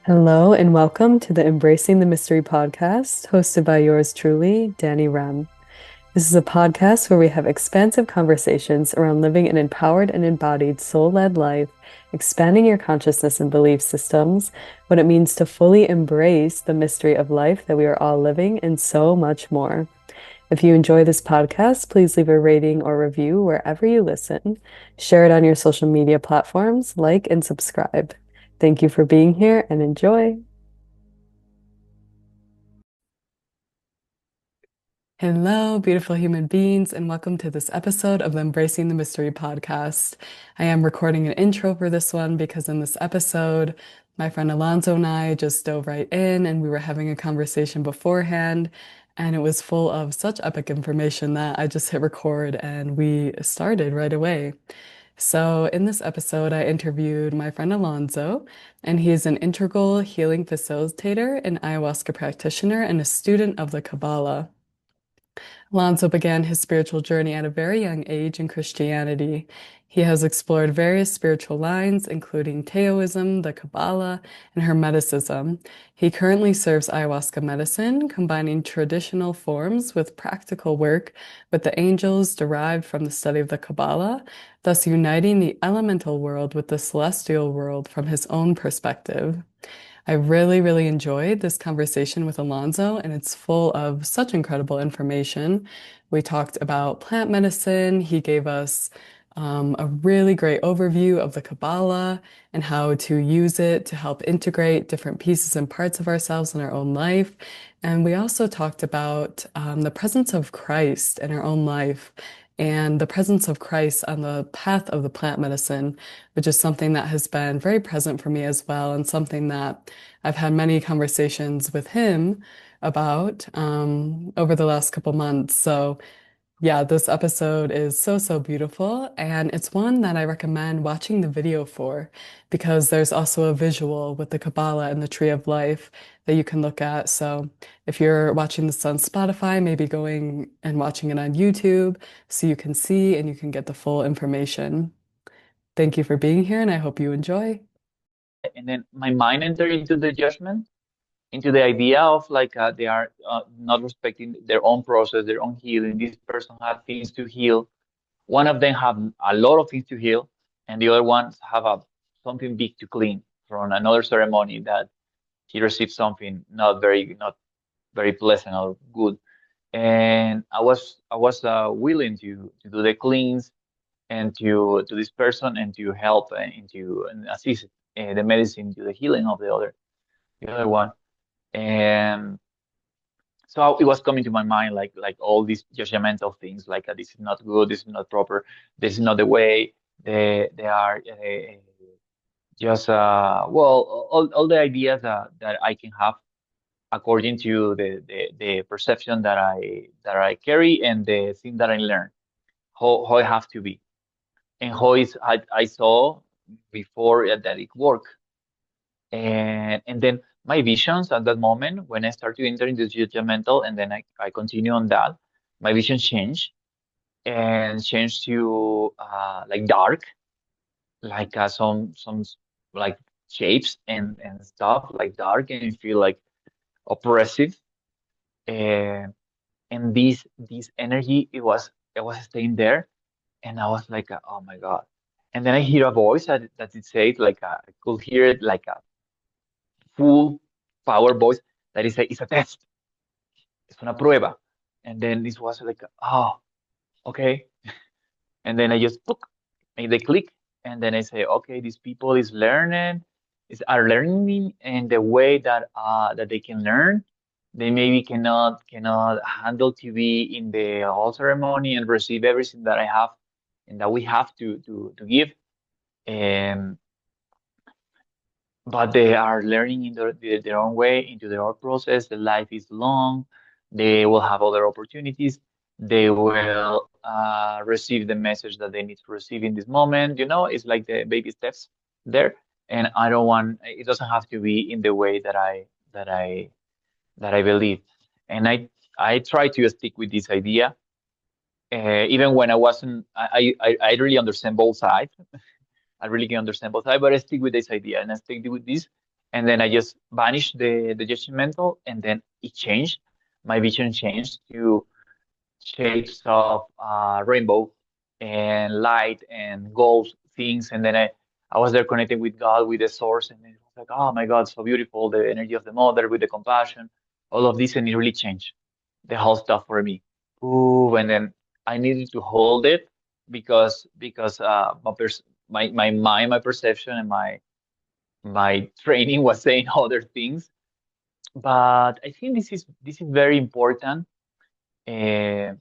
Hello and welcome to the Embracing the Mystery podcast, hosted by yours truly, Danny Rem. This is a podcast where we have expansive conversations around living an empowered and embodied soul-led life, expanding your consciousness and belief systems, what it means to fully embrace the mystery of life that we are all living, and so much more. If you enjoy this podcast, please leave a rating or review wherever you listen. Share it on your social media platforms, like and subscribe. Thank you for being here and enjoy. Hello, beautiful human beings, and welcome to this episode of the Embracing the Mystery podcast. I am recording an intro for this one because in this episode, my friend Alonzo and I just dove right in and we were having a conversation beforehand, and it was full of such epic information that I just hit record and we started right away. So, in this episode, I interviewed my friend Alonzo, and he is an integral healing facilitator, an ayahuasca practitioner, and a student of the Kabbalah. Alonso began his spiritual journey at a very young age in Christianity. He has explored various spiritual lines, including Taoism, the Kabbalah, and Hermeticism. He currently serves ayahuasca medicine, combining traditional forms with practical work with the angels derived from the study of the Kabbalah, thus uniting the elemental world with the celestial world from his own perspective. I really, really enjoyed this conversation with Alonzo, and it's full of such incredible information. We talked about plant medicine. He gave us a really great overview of the Kabbalah and how to use it to help integrate different pieces and parts of ourselves in our own life. And we also talked about the presence of Christ in our own life and the presence of Christ on the path of the plant medicine, which is something that has been very present for me as well, and something that I've had many conversations with him about over the last couple months. So, yeah, this episode is so, so beautiful. And it's one that I recommend watching the video for because there's also a visual with the Kabbalah and the Tree of Life that you can look at. So if you're watching this on Spotify, maybe going and watching it on YouTube so you can see and you can get the full information. Thank you for being here, and I hope you enjoy. And then my mind entered into the judgment, into the idea of like they are not respecting their own process, their own healing. This person had things to heal. One of them have a lot of things to heal, and the other ones have something big to clean from another ceremony that he received something not very pleasant or good. And I was willing to do the cleans and to this person and to help and assist the medicine to the healing of the other one. And so it was coming to my mind like all these judgmental things, like this is not good, this is not proper, this is not the way. They are just all the ideas that I can have according to the perception that I carry and the thing that I learn, how I have to be and how I saw before that it worked. And then my visions at that moment when I start to enter into judgmental and then I continue on that, my vision changed and changed to like dark, like some like shapes and stuff like dark and feel like oppressive. And and this energy it was staying there, and I was like oh my God. And then I hear a voice that it said like I could hear it like a full power voice that is it's a test, it's una prueba. And then this was like, oh, okay. And then I just made the click, and then I say, okay, these people are learning in the way that they can learn. They maybe cannot handle to be in the whole ceremony and receive everything that I have and that we have to give. Um, but they are learning in their own way, into their own process. The life is long. They will have other opportunities. They will receive the message that they need to receive in this moment. It's like the baby steps there. And I don't want, it doesn't have to be in the way that I believe. And I try to stick with this idea. Even when I wasn't, I really understand both sides. I really can understand both sides, but I stick with this idea and I stick with this. and then I just banished the judgmental, and then it changed. My vision changed to shapes of rainbow and light and gold things, and then I was there connected with God, with the source, and it was like, oh my God, so beautiful, the energy of the mother with the compassion, all of this, and it really changed the whole stuff for me. Ooh, and then I needed to hold it because my mind, my perception, and my training was saying other things. But I think this is very important. Uh,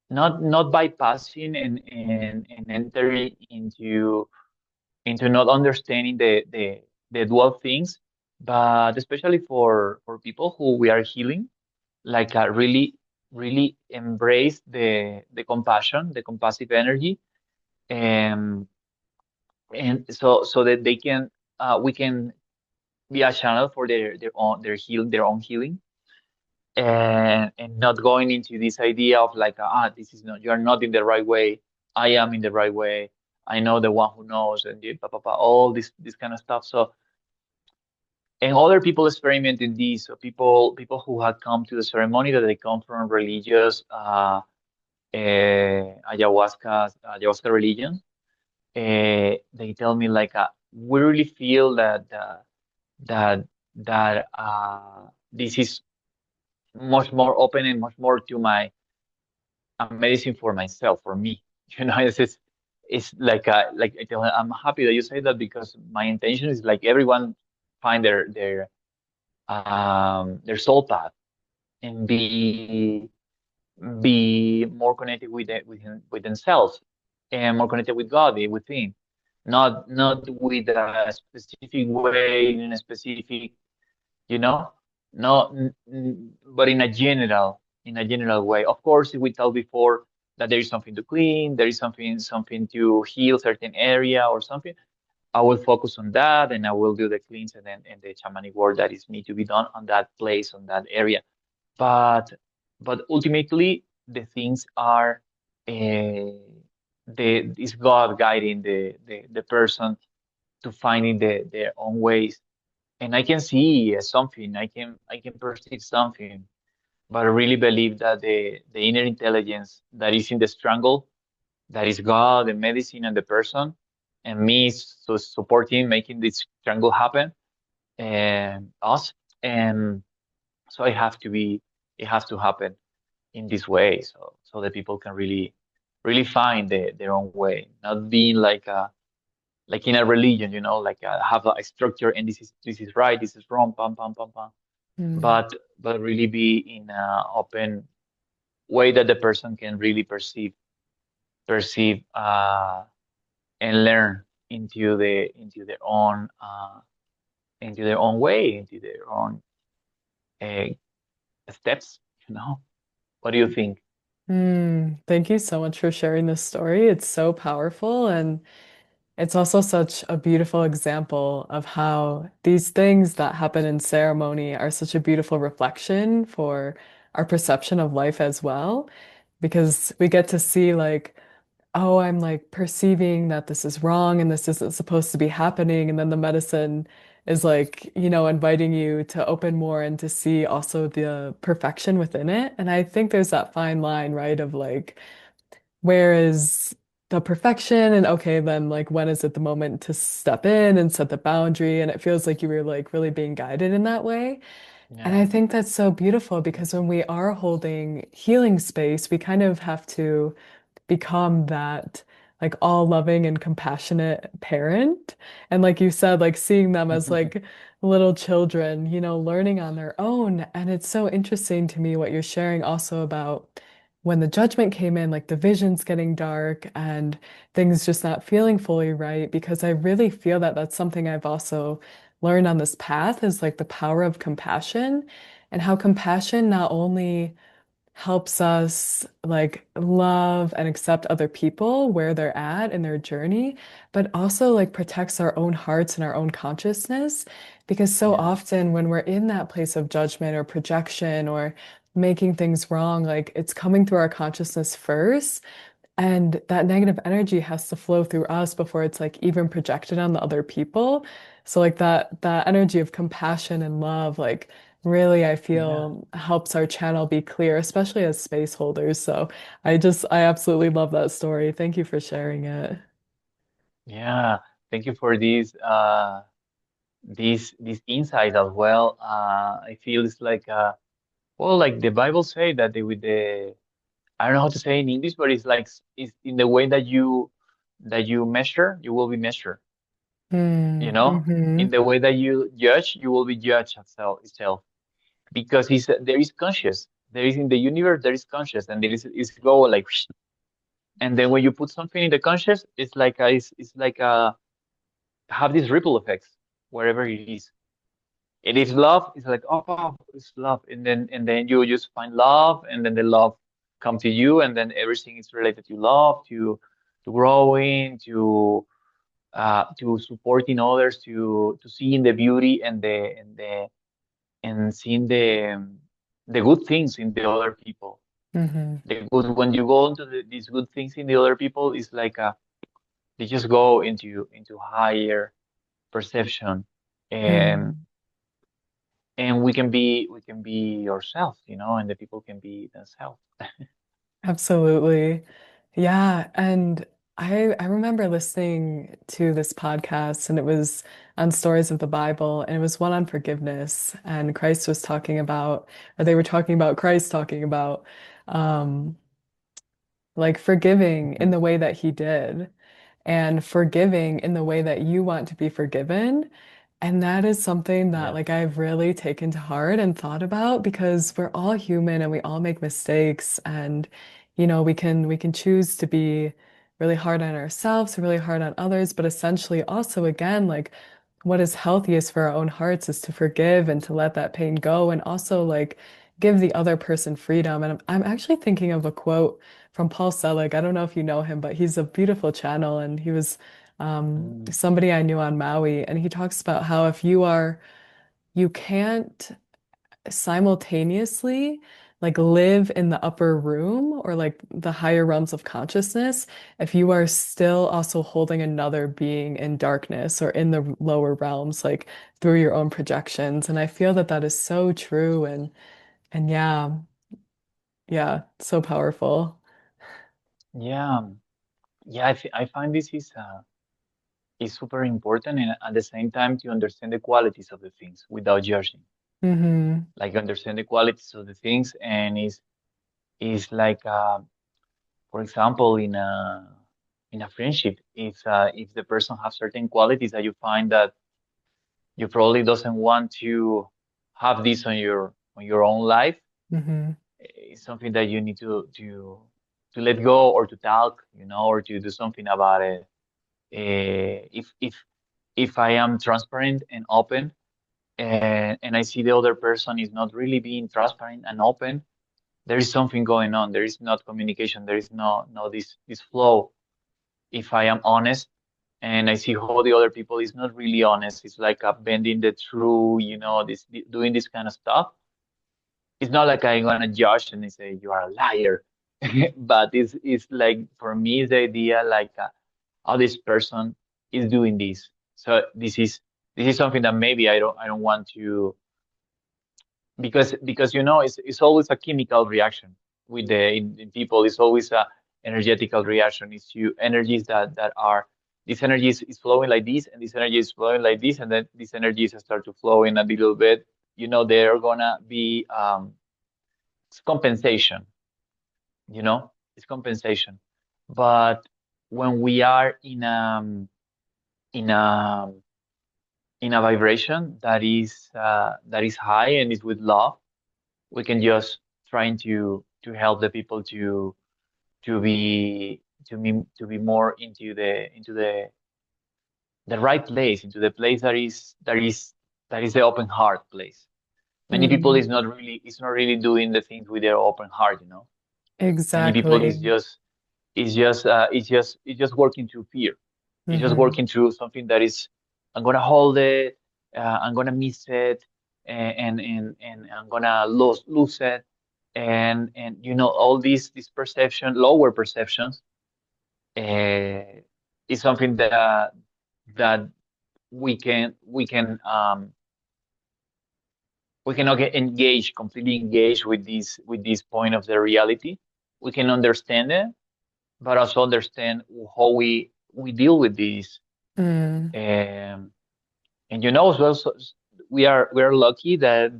not bypassing and entering into not understanding the dual things, but especially for people who we are healing, like really embrace the compassion, the compassive energy, and so that they can we can be a channel for their own healing, and not going into this idea of like, this is not, you are not in the right way, I am in the right way, I know the one who knows, and all this kind of stuff. So, and other people experimenting this, so people who had come to the ceremony, that they come from religious ayahuasca religion, they tell me like, we really feel that this is much more open and much more to my medicine for myself, for me. It's like I tell her, I'm happy that you say that, because my intention is like everyone find their soul path, and be more connected with themselves, and more connected with God within, not with a specific way, in a specific, you know, not, but in a general way. Of course, we told before that there is something to clean, there is something to heal certain area or something. I will focus on that, and I will do the cleanse and the shamanic work that is need to be done on that place, on that area. But ultimately, the things are, the is God guiding the person to finding their own ways. And I can see something, I can perceive something, but I really believe that the inner intelligence that is in the struggle, that is God, the medicine, and the person, and me, so supporting, making this triangle happen, and us, and so it has to happen in this way, so that people can really find their own way, not being like in a religion, like, have a structure, and this is right, this is wrong, pam pam pam pam, Mm. but really be in an open way that the person can really perceive and learn into their own way, into their own uh, steps. What do you think? Thank you so much for sharing this story. It's so powerful, and it's also such a beautiful example of how these things that happen in ceremony are such a beautiful reflection for our perception of life as well, because we get to see like, oh, I'm like perceiving that this is wrong and this isn't supposed to be happening. And then the medicine is like, inviting you to open more and to see also the perfection within it. And I think there's that fine line, right, of like, where is the perfection? And okay, then like, when is it the moment to step in and set the boundary? And it feels like you were like really being guided in that way. And I Yeah. think that's so beautiful because when we are holding healing space, we kind of have to become that like all loving and compassionate parent. And like you said, like seeing them as like little children, learning on their own. And it's so interesting to me what you're sharing also about when the judgment came in, like the vision's getting dark and things just not feeling fully right, because I really feel that that's something I've also learned on this path is like the power of compassion and how compassion not only helps us like love and accept other people where they're at in their journey, but also like protects our own hearts and our own consciousness. Because so Yeah. often when we're in that place of judgment or projection or making things wrong, like it's coming through our consciousness first. And that negative energy has to flow through us before it's like even projected on the other people. So like that energy of compassion and love, like really I Yeah. feel helps our channel be clear, especially as space holders. So I absolutely love that story. Thank you for sharing it. Yeah. Thank you for these insights as well. I feel it's like well, like the Bible say that with the I don't know how to say in English, but it's like it's in the way that you measure, you will be measured. You Mm, know, in hmm the way that you judge, you will be judged itself. Because there is conscious, there is in the universe, there is conscious, and there is go like, and then when you put something in the conscious, it's like have these ripple effects wherever it is. It is love. It's like, oh, wow, it's love, and then you just find love, and then the love come to you, and then everything is related to love, to growing, to supporting others, to seeing the beauty and seeing the good things in the other people. hmm The good when you go into these good things in the other people, it's like they just go into higher perception, and hmm we can be ourselves, you know, and the people can be themselves. Absolutely. Yeah, and I remember listening to this podcast and it was on stories of the Bible and it was one on forgiveness and Christ was talking about or they were talking about Christ talking about um like forgiving in Mhm. the way that he did and forgiving in the way that you want to be forgiven. And that is something that Yeah. like I've really taken to heart and thought about because we're all human and we all make mistakes and we can choose to be really hard on ourselves, really hard on others, but essentially also again like what is healthiest for our own hearts is to forgive and to let that pain go and also like give the other person freedom. And I'm actually thinking of a quote from Paul Selig. I don't know if you know him, but he's a beautiful channel and he was Mm. somebody I knew on Maui. And he talks about how if you can't simultaneously like live in the upper room or like the higher realms of consciousness if you are still also holding another being in darkness or in the lower realms like through your own projections. And I feel that that is so true and yeah, so powerful. Yeah. Yeah. I find this is super important, and at the same time to understand the qualities of the things without judging. Hmm Like understand the qualities of the things, and is like for example in a friendship, if the person has certain qualities that you find that you probably doesn't want to have this on your own life, hmm it's something that you need to let go or to talk, you know, or to do something about it. If I am transparent and open, and I see the other person is not really being transparent and open, there is something going on. There is not communication. There is no this flow. If I am honest and I see how the other people is not really honest, it's like bending the truth, you know, doing this kind of stuff. It's not like I'm gonna judge and say you are a liar, but it's like for me it's the idea like how this person is doing this. So this is something that maybe I don't want to, because you know it's always a chemical reaction with in people. It's always a energetical reaction. It's you energies that are this energy is flowing like this, and this energy is flowing like this, and then these energies start to flow in a little bit. You know, they're gonna be it's compensation. You know, it's compensation. But when we are in a in a vibration that is high and is with love, we can just trying to help the people to be to be more into the right place, into the place that is the open heart place. Many people Mm, is not really doing the things with their open heart, you know. Many people exactly. it's just working through fear. It's just Hmm working through something that is I'm gonna hold it, I'm gonna miss it, and I'm gonna lose it, and you know all these perception lower perceptions. uh, is something that we cannot get engaged, completely engaged with this point of the reality. We can understand it, but also understand how we deal with this. Mm, Um, and you know as well, so we are lucky that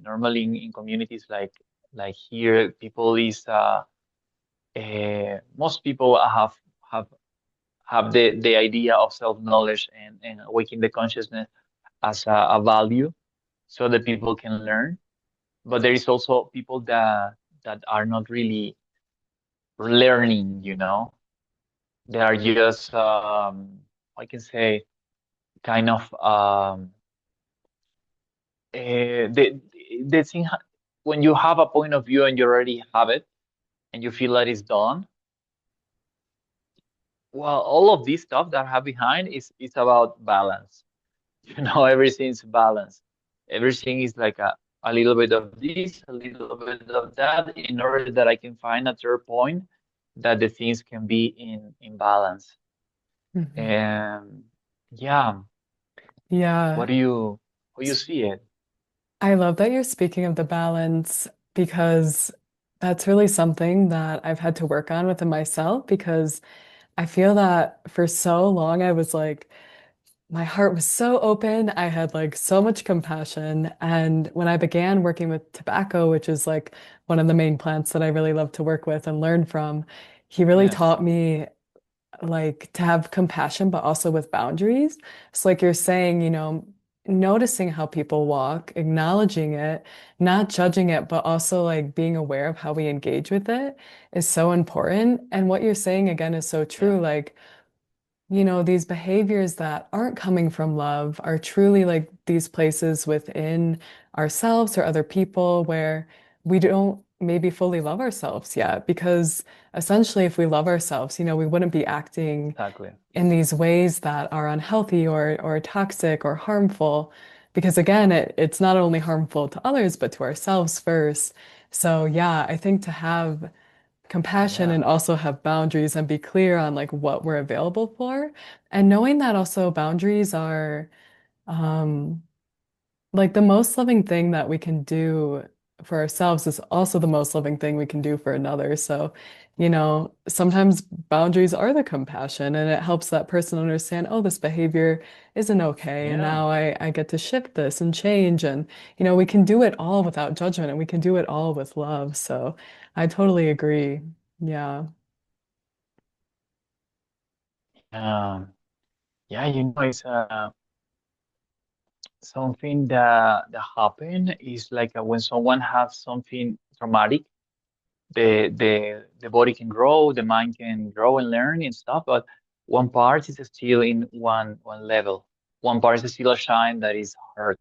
normally in communities like here, people is most people have have the idea of self knowledge and awakening the consciousness as a value, so that people can learn. But there is also people that are not really learning, you know. They are just I can say kind of the thing when you have a point of view and you already have it and you feel that it's done. Well, all of this stuff that I have behind is about balance. You know, everything's balance. Everything is like a little bit of this, a little bit of that, in order that I can find a third point that the things can be in balance. mhm. And yeah, what Yeah, do you how you see it? I love that you're speaking of the balance because that's really something that I've had to work on within myself because I feel that for so long I was like, my heart was so open. I had like so much compassion. And when I began working with tobacco, which is like one of the main plants that I really love to work with and learn from, he really Yes, taught me like to have compassion, but also with boundaries. So, like you're saying, noticing how people walk, acknowledging it, not judging it, but also like being aware of how we engage with it is so important. And what you're saying again is so yeah, true. Like, these behaviors that aren't coming from love are truly like these places within ourselves or other people where we don't maybe fully love ourselves yet. Because essentially, if we love ourselves, we wouldn't be acting exactly. in these ways that are unhealthy or toxic or harmful. Because again, it's not only harmful to others, but to ourselves first. So yeah, I think to have compassion Yeah, and also have boundaries and be clear on like what we're available for. And knowing that also boundaries are um like the most loving thing that we can do for ourselves is also the most loving thing we can do for another. So, sometimes boundaries are the compassion and it helps that person understand, oh, this behavior isn't okay. And yeah, now I get to shift this and change. And, we can do it all without judgment and we can do it all with love. So I totally agree. Yeah. um, yeah. You know, it's something that happen is like when someone has something traumatic, the body can grow, the mind can grow and learn and stuff, but one part is still in one level. One part is still a child that is hurt,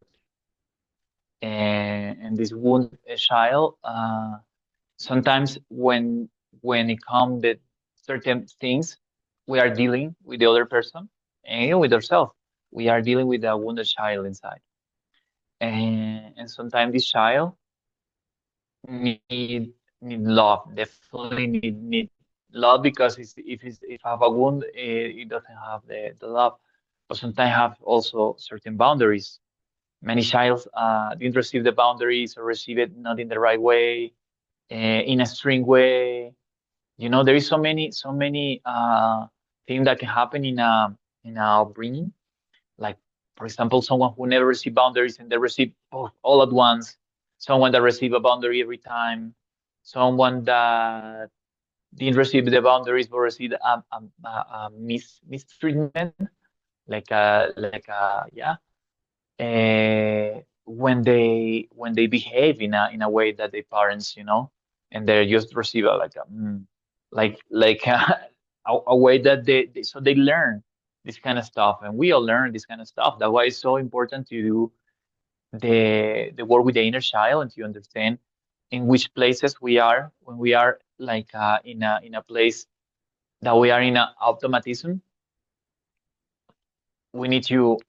and this wounded child. Sometimes when it comes to certain things, we are dealing with the other person and even with ourselves. We are dealing with a wounded child inside, and sometimes this child need need love. Definitely need love because if have a wound, it doesn't have the love. But sometimes have also certain boundaries. Many child didn't receive the boundaries or receive it not in the right way, in a string way. You know, there is so many things that can happen in our upbringing. Like, for example, someone who never received boundaries and they receive both all at once. Someone that receive a boundary every time. Someone that didn't receive the boundaries but received a mistreatment, yeah. When they behave in a way that their parents, you know, and they just receive a like a way that so they learn this kind of stuff, and we all learn this kind of stuff. That's why it's so important to do the work with the inner child and to understand in which places we are when we are like in a place that we are in a automatism. We need to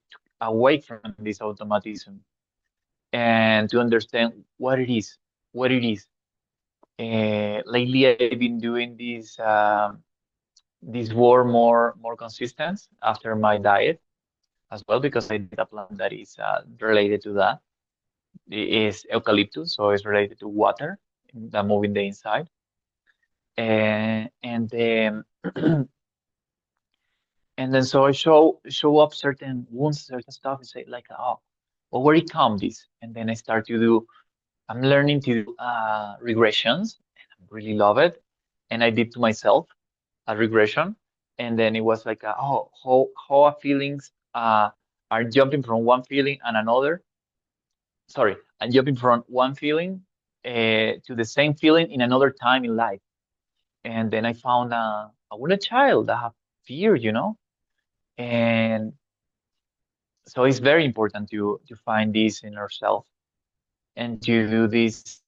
awake from this automatism and to understand what it is, what it is. Lately, I've been doing this work more consistent after my diet as well because I did a plant that is related to that. It is eucalyptus, so it's related to water that moving the inside. And then and then so I show up certain wounds, certain stuff, and say like, oh, well, where it come this? And then I start to do. I'm learning to do regressions, and I really love it. And I did to myself a regression, and then it was like, oh, how our feelings are jumping from one feeling and another. Sorry, I'm jumping from one feeling to the same feeling in another time in life. And then I found I want a child. I have fear, and so it's very important to find this in ourselves and to do this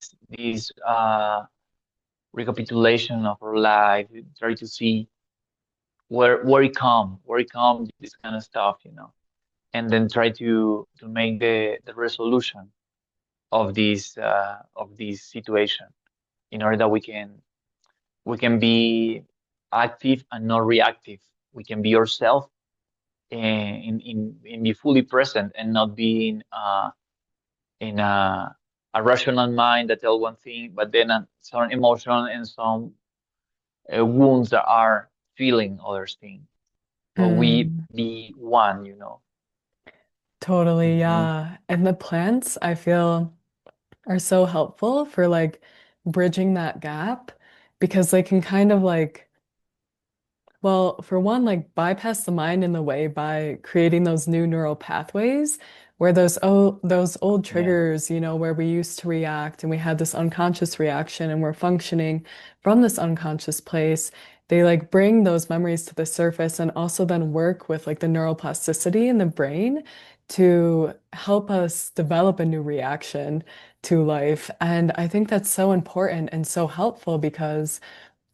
recapitulation of our life, try to see where it come, this kind of stuff, and then try to make the resolution of this situation in order that we can be active and not reactive. We can be ourselves and be fully present and not being in a rational mind that tell one thing, but then some emotion and some wounds that are feeling other things. But we Mm, be one. totally, Hmm. yeah. And the plants, I feel, are so helpful for like bridging that gap because they can kind of like well, for one, like bypass the mind in the way by creating those new neural pathways where those old Yeah. triggers, where we used to react and we had this unconscious reaction and we're functioning from this unconscious place, they like bring those memories to the surface and also then work with like the neuroplasticity in the brain to help us develop a new reaction to life. And I think that's so important and so helpful because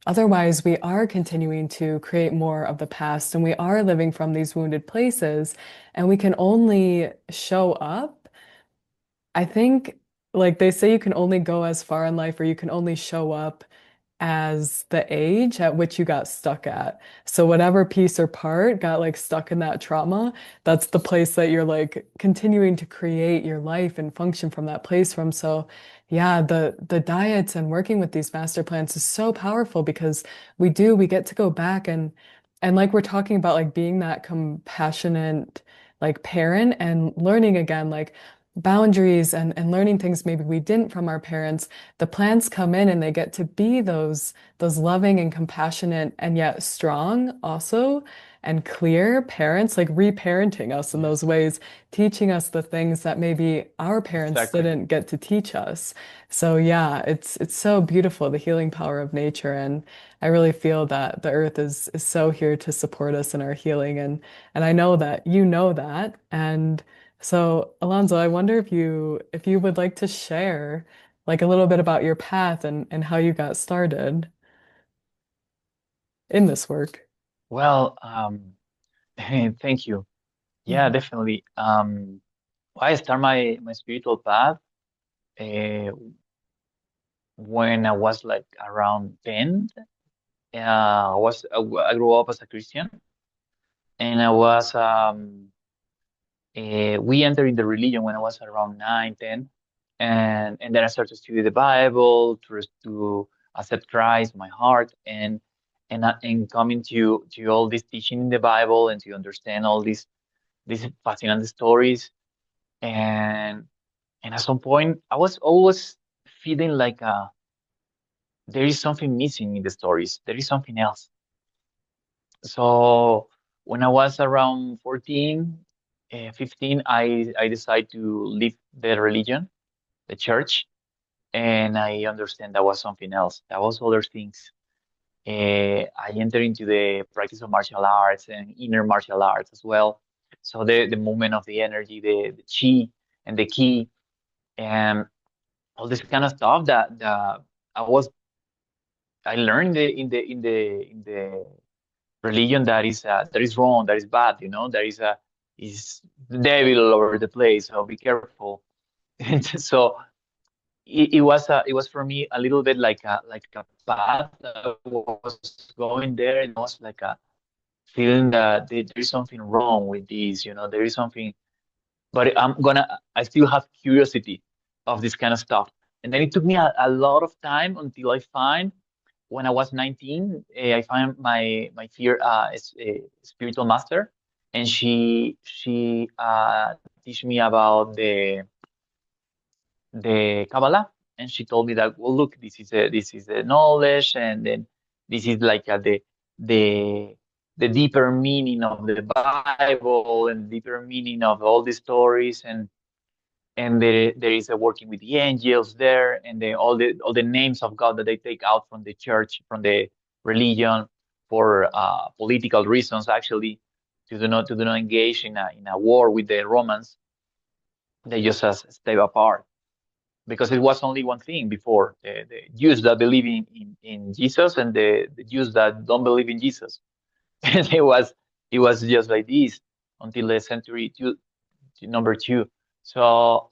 otherwise, we are continuing to create more of the past and we are living from these wounded places, and we can only show up. I think, like they say, you can only go as far in life or you can only show up as the age at which you got stuck at. So whatever piece or part got like stuck in that trauma, that's the place that you're like continuing to create your life and function from that place from. So yeah, the diets and working with these master plans is so powerful because we get to go back and like we're talking about like being that compassionate like parent and learning again like boundaries and learning things maybe we didn't from our parents. The plants come in and they get to be those loving and compassionate and yet strong also and clear parents, like reparenting us in Yeah. those ways, teaching us the things that maybe our parents Exactly. didn't get to teach us. So yeah, it's so beautiful, the healing power of nature. And I really feel that the earth is so here to support us in our healing. And I know that you know that. And so, Alonzo, I wonder if you would like to share like a little bit about your path and how you got started in this work. Well, thank you. Yeah, Mhm. definitely. I start my spiritual path uh, when I was like around 10. I grew up as a Christian, and we entered in the religion when I was around 9, 10, and then I started to study the Bible to accept Christ in my heart, and coming to all this teaching in the Bible and to understand all these fascinating stories. And and at some point I was always feeling like there is something missing in the stories. There is something else. So when I was around 14, 15, I decided to leave the religion, the church, and I understand that was something else. That was other things. I entered into the practice of martial arts and inner martial arts as well. So the movement of the energy, the chi and the ki, and all this kind of stuff that I was I learned in the religion that is wrong, that is bad, is the devil all over the place. So be careful. And so it was for me a little bit like a path that I was going there, and I was like feeling that there is something wrong with this, there is something, but I still have curiosity of this kind of stuff. And then it took me a lot of time until I find, when I was 19, I find my fear spiritual master, and she teach me about the Kabbalah, and she told me that, well, look, this is the knowledge, and then this is like the the deeper meaning of the Bible and deeper meaning of all the stories, and there is a working with the angels there, and all the names of God that they take out from the church, from the religion, for political reasons, actually, to do not engage in a war with the Romans. They just stay apart, because it was only one thing before: the Jews that believe in Jesus, and the Jews that don't believe in Jesus. And it was just like this until the century number two. So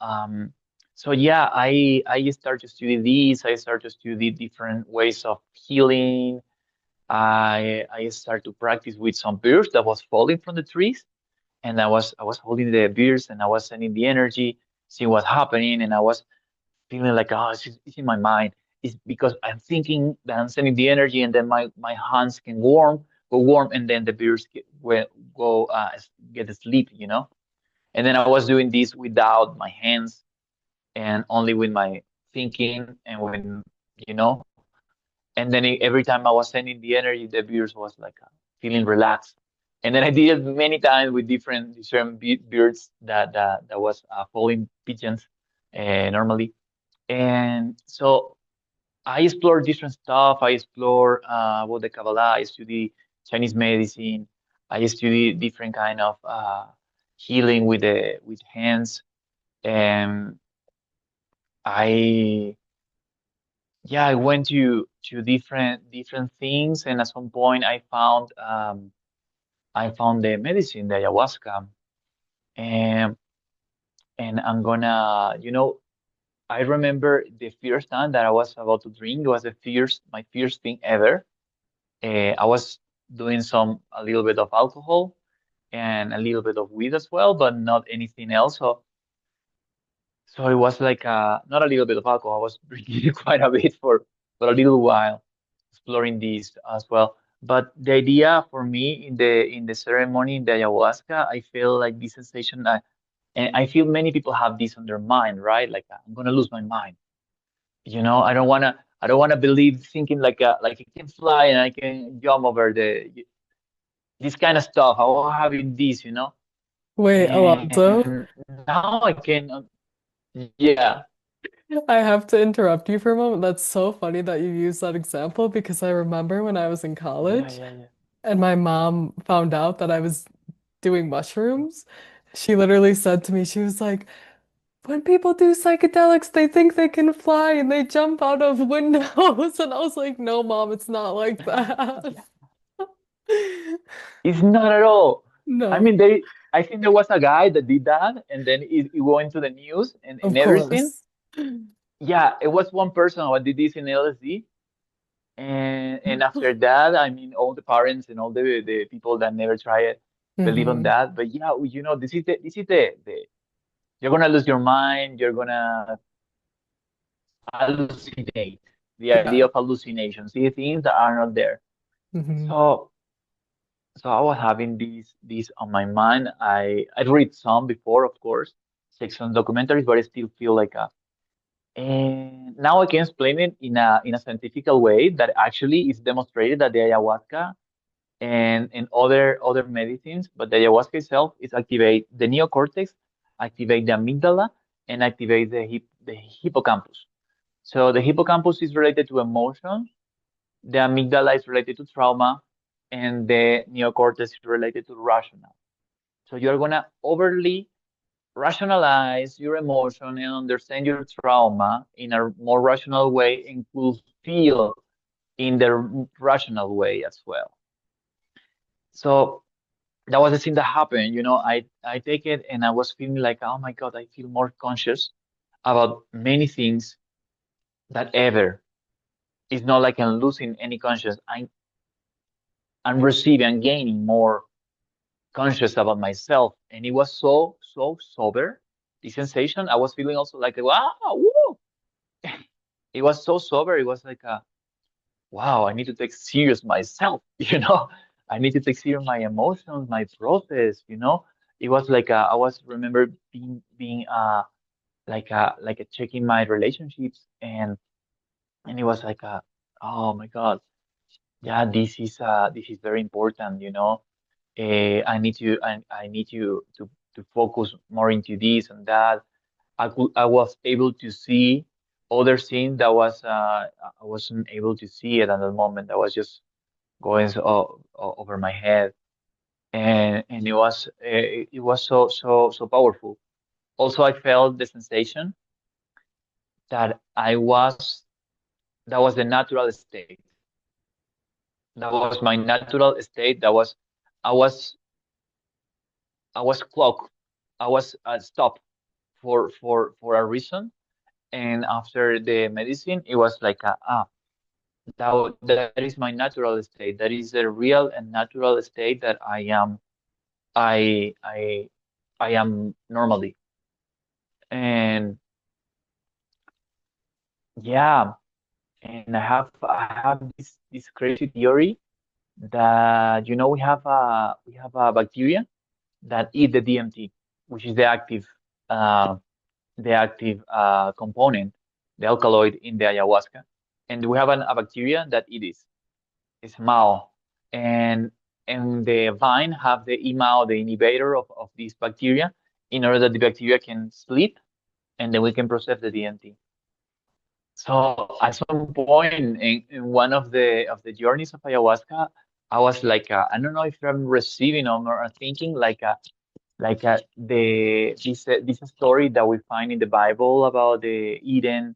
so yeah, I start to study this. I start to study different ways of healing. I start to practice with some birds that was falling from the trees, and I was holding the birds, and I was sending the energy, seeing what's happening, and I was feeling like, oh, it's in my mind. It's because I'm thinking that I'm sending the energy, and then my hands can go warm, and then the birds go get asleep, And then I was doing this without my hands, and only with my thinking, and when, you know, and then every time I was sending the energy, the birds was like feeling relaxed. And then I did it many times with different birds that was falling pigeons, normally. And so I explore different stuff. I explore about the Kabbalah. I study Chinese medicine. I study different kind of healing with hands. And I yeah, I went to different things, and at some point I found the medicine, the ayahuasca, and I'm gonna, I remember the first time that I was about to drink. It was my first thing ever. I was doing a little bit of alcohol and a little bit of weed as well, but not anything else. So it was like not a little bit of alcohol. I was drinking quite a bit for a little while, exploring this as well. But the idea for me in the ceremony in the ayahuasca, I feel like this sensation, and I feel many people have this on their mind, right? Like, I'm gonna lose my mind. I don't wanna believe thinking like I can fly and I can jump over this kind of stuff. I was having this. Wait, Alonso, And now I can, yeah, I have to interrupt you for a moment. That's so funny that you use that example because I remember when I was in yeah, college yeah, yeah. and my mom found out that I was doing mushrooms. She literally said to me, she was like, when people do psychedelics, they think they can fly and they jump out of windows. And I was like, no, mom, it's not like that. Yeah. It's not at all. I No, mean, I think there was a guy that did that, and then it went to the news and of everything. course. Yeah, it was one person who did this in LSD, and after that, I mean, all the parents and all the people that never try it believe on Hmm. that. But yeah, this is the you're gonna lose your mind. You're gonna hallucinate. The idea Yeah. of hallucination, see things that are not there. Hmm. So so I was having this on my mind. I'd read some before, of course, check some documentaries, but I still feel like and now I can explain it in a scientific way that actually is demonstrated that the ayahuasca and other medicines, but the ayahuasca itself is activate the neocortex, activate the amygdala, and activate the hippocampus. So the hippocampus is related to emotions, the amygdala is related to trauma, and the neocortex is related to rational. So you're gonna overly rationalize your emotion and understand your trauma in a more rational way, and will feel in the rational way as well. So that was the thing that happened. I take it, and I was feeling like, oh my God, I feel more conscious about many things. that ever. It's not like I'm losing any conscious. I'm receiving and gaining more conscious about myself. And it was so sober. The sensation, I was feeling also like, wow, woo. It was so sober. It was like, wow, I need to take serious myself, I need to take serious my emotions, my process. It was like, I was remember being like checking my relationships, and it was like, oh my God, yeah, this is very important. I need to focus more into this and that. I was able to see other things that I wasn't able to see it at the moment. I was just going over my head, and it was so powerful. Also, I felt the sensation that that was the natural state. That was my natural state. I was I was clocked. I was stopped for a reason. And after the medicine, it was like, that is my natural state. That is the real and natural state that I I am normally. And yeah, and I have this crazy theory that we have a bacteria that eat the DMT, which is uh, the active component, the alkaloid in the ayahuasca, and we have a bacteria that it is. It's MAO, and the vine have the EMAO, the inhibitor of this bacteria, in order that the bacteria can sleep, and then we can process the DMT. So at some point in one of the journeys of ayahuasca, I was like, I don't know if I'm receiving or thinking like this story that we find in the Bible about the Eden,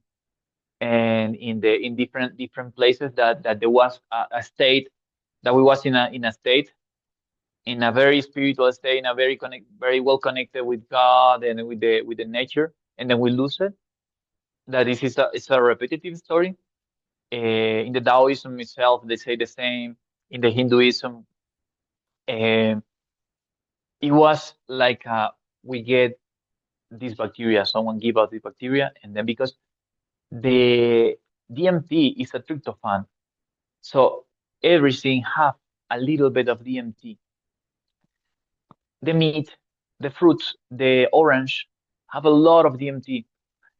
and in different places that there was a state, that we was in a state, in a very spiritual state, in a very well connected with God and with the nature, and then we lose it. That this is a repetitive story. In the Taoism itself, they say the same. In the Hinduism, uh, it was like, we get this bacteria. Someone give us this bacteria, and then because the DMT is a tryptophan, so everything have a little bit of DMT. The meat, the fruits, the orange have a lot of DMT.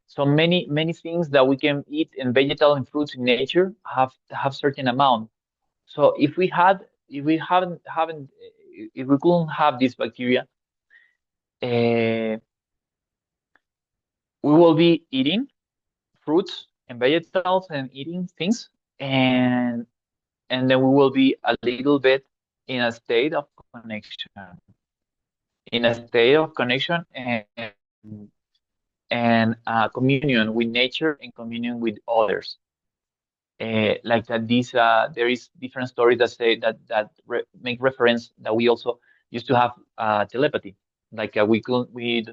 So many things that we can eat in vegetal and fruits in nature have certain amount. So if we haven't if we couldn't have this bacteria, uh, we will be eating fruits and vegetables and eating things, and then we will be a little bit in a state of connection, and communion with nature and communion with others. Like that, there is different stories that say make reference that we also used to have telepathy. Like, we could we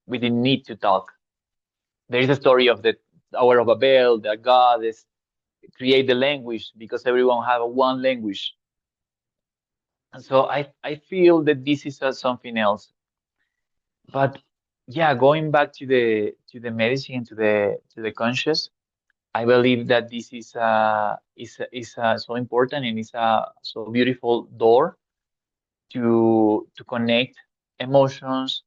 didn't need to talk. There is a story of the Tower of Babel that God is create the language because everyone have one language. And so I feel that this is something else. But yeah, going back to the medicine, to the conscious, I believe that this is so important, and it's a so beautiful door to connect emotions,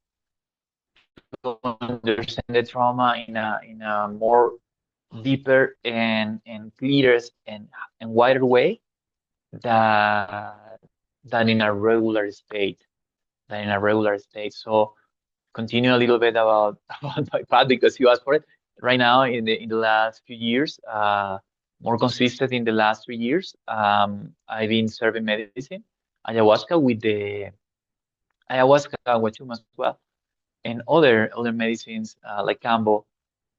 to understand the trauma in a more deeper and clearest and wider way that than in a regular state. So continue a little bit about about my path, because you asked for it. Right now, in the last few years, more consistent in the last 3 years, I've been serving medicine, ayahuasca with the ayahuasca, wachuma as well, and other medicines, like cambo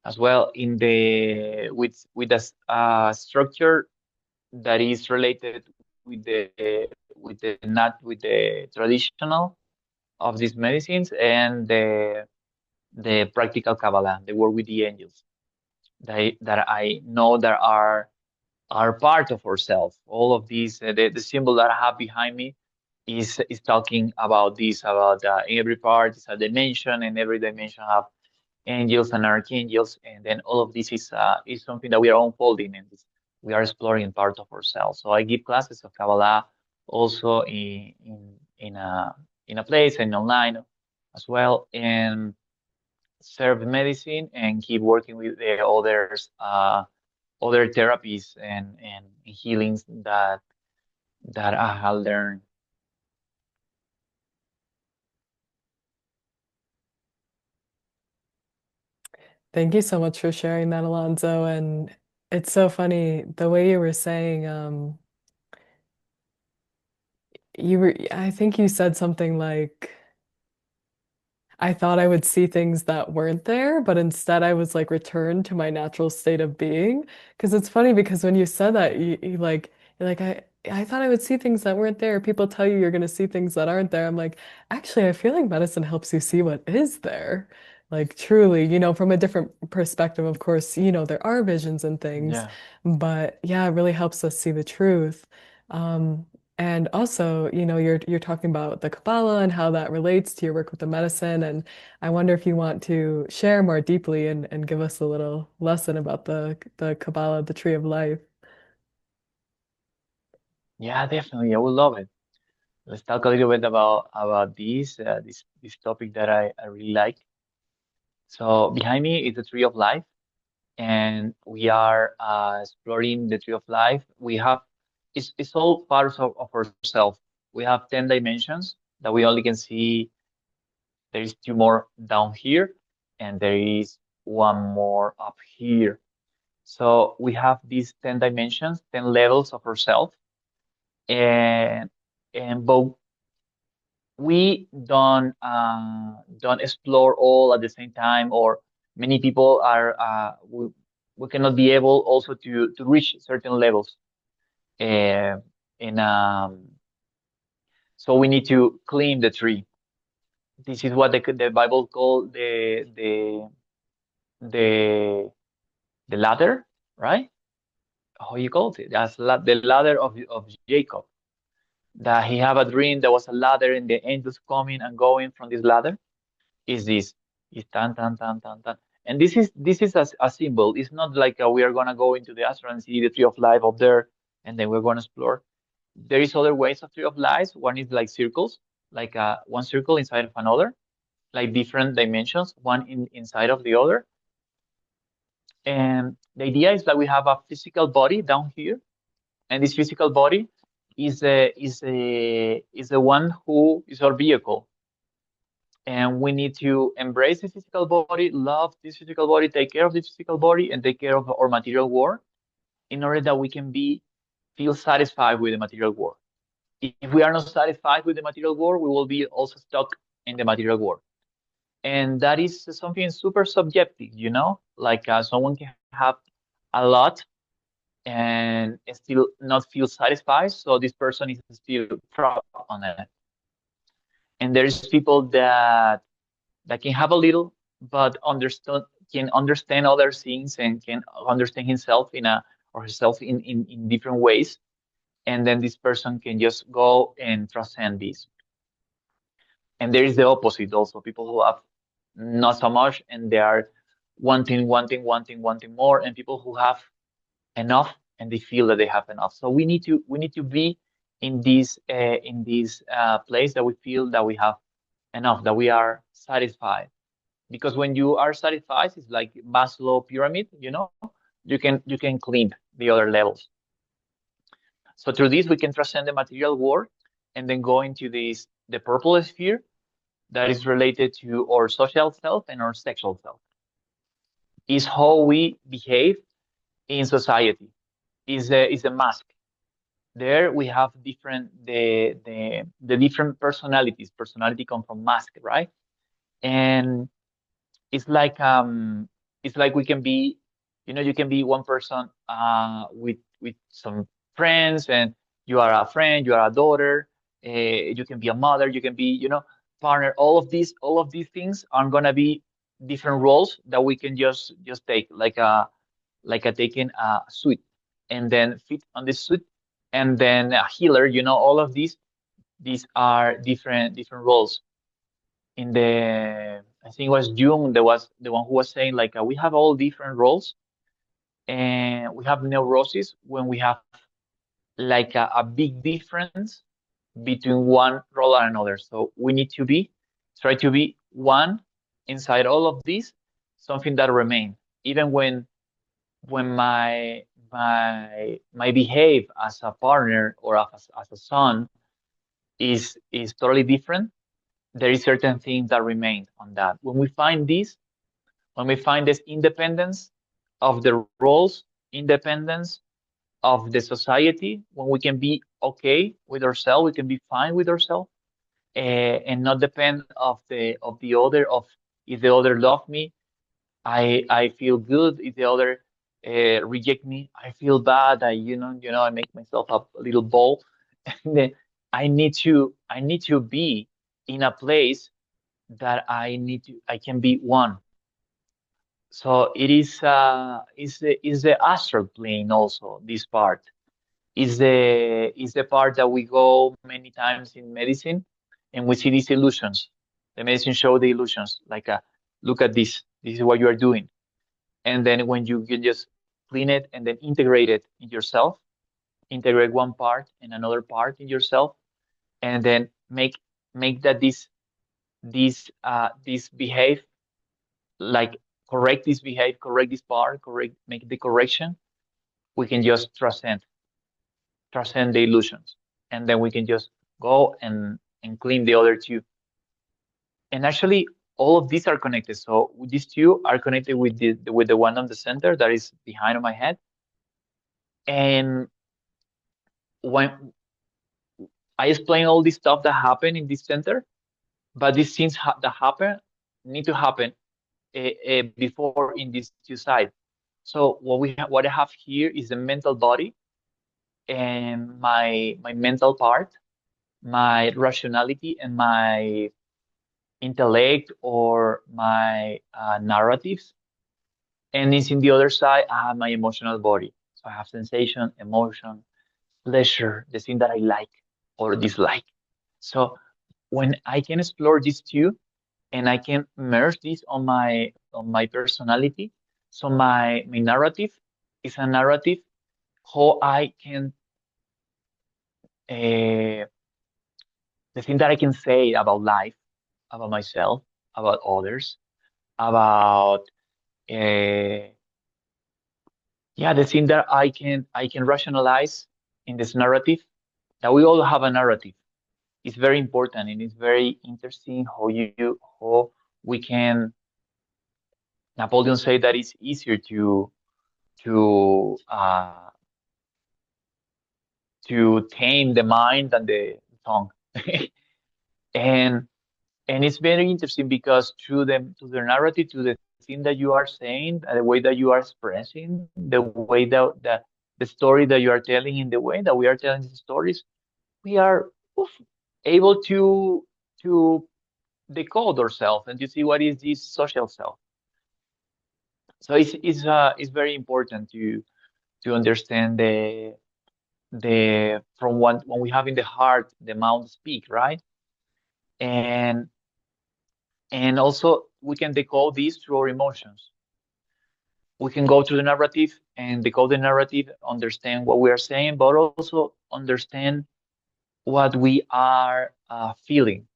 as well, in the with a structure that is related with the traditional of these medicines, and the practical Kabbalah, the work with the angels. that I know that are part of ourselves. All of these, the symbol that I have behind me is talking about this, about every part is a dimension, and every dimension have angels and archangels, and then all of this is something that we are unfolding and we are exploring part of ourselves. So I give classes of Kabbalah also in a place and online as well, and serve medicine and keep working with the others, other therapies and healings that I have learned. Thank you so much for sharing that, Alonso. And it's so funny the way you were saying, I think you said something like, I thought I would see things that weren't there, but instead I was like returned to my natural state of being. Because it's funny because when you said that, you're like, I thought I would see things that weren't there. People tell you you're going to see things that aren't there. I'm like, actually, I feel like medicine helps you see what is there. Like truly, from a different perspective, of course, there are visions and things, Yeah. but yeah, it really helps us see the truth. Um, and also, you're talking about the Kabbalah and how that relates to your work with the medicine. And I wonder if you want to share more deeply and give us a little lesson about the Kabbalah, the tree of life. Yeah, definitely. I would love it. Let's talk a little bit about this topic that I really like. So behind me is the tree of life, and we are exploring the tree of life. We have it's all parts of ourselves. We have 10 dimensions that we only can see. There is two more down here, and there is one more up here. So we have these 10 dimensions, 10 levels of ourselves, and but we don't explore all at the same time, or many people are we cannot be able also to reach certain levels. Uh, and So we need to clean the tree. This is what the Bible called the the ladder, right? How you call it? That's the ladder of Jacob. That he have a dream. There was a ladder, and the angels coming and going from this ladder. Is this? Is tan tan tan tan tan. And this is a symbol. It's not like we are gonna go into the astral and see the tree of life up there, and then we're gonna explore. There is other ways of tree of life. One is like circles, like one circle inside of another, like different dimensions, one inside of the other. And the idea is that we have a physical body down here, and this physical body is the one who is our vehicle, and we need to embrace the physical body, love this physical body, take care of the physical body, and take care of our material world in order that we can be feel satisfied with the material world. If we are not satisfied with the material world, we will be also stuck in the material world, and that is something super subjective, like someone can have a lot and still not feel satisfied, so this person is still trapped on it. And there's people that can have a little, but understand can understand other things and can understand himself in a or herself in different ways. And then this person can just go and transcend this. And there is the opposite also, people who have not so much and they are wanting more, and people who have enough and they feel that they have enough. So we need to be in this place that we feel that we have enough, that we are satisfied. Because when you are satisfied, it's like Maslow pyramid, you can climb the other levels. So through this, we can transcend the material world and then go into the purple sphere that is related to our social self and our sexual self. Is how we behave in society. Is a mask. There we have different the different personalities. Personality come from mask, right? And it's like um it's like we can be, you can be one person with some friends, and you are a friend, you are a daughter, you can be a mother, you can be, partner. All of these things are gonna be different roles that we can just take, like like taking a suit and then fit on this suit, and then a healer. All of these are different roles. In the I think it was Jung, there was the one who was saying like we have all different roles, and we have neurosis when we have like a big difference between one role and another. So we need to try to be one inside all of these, something that remain, even when my behave as a partner or as a son is totally different. There is certain things that remain on that. When we find this independence of the roles, independence of the society, when we can be okay with ourselves, we can be fine with ourselves, and not depend of the other. Of if the other love me, I feel good. If the other reject me, I feel bad. I make myself a little ball. And then I need to be in a place that I can be one. So it is the astral plane also. This part is the part that we go many times in medicine, and we see these illusions. The medicine show the illusions, like look at this. This is what you are doing, and then when you can just clean it and then integrate it in yourself, integrate one part and another part in yourself, and then make that this behave, like correct this behave, correct this part, correct, make the correction. We can just transcend the illusions, and then we can just go and clean the other two. And actually, all of these are connected. So these two are connected with the one on the center that is behind of my head. And when I explain all this stuff that happen in this center, but these things that happen need to happen before in these two sides. So what I have here is the mental body and my mental part, my rationality and my intellect or my narratives. And it's in the other side, I have my emotional body. So I have sensation, emotion, pleasure, the thing that I like or dislike. So when I can explore these two and I can merge this on my personality, so my narrative is a narrative how I can uh, the thing that I can say about life, about myself, about others, about uh, yeah, the thing that I can rationalize in this narrative, that we all have a narrative. It's very important and it's very interesting how we can. Napoleon said that it's easier to to tame the mind than the tongue. and and it's very interesting because to the narrative, to the thing that you are saying, the way that you are expressing, the way that the story that you are telling, in the way that we are telling the stories, we are oof, able to decode ourselves and to see what is this social self. So it's very important to understand the from when we have in the heart, the mouth speak, right? And and also we can decode these through our emotions. We can go to the narrative and decode the narrative, understand what we are saying, but also understand what we are feeling.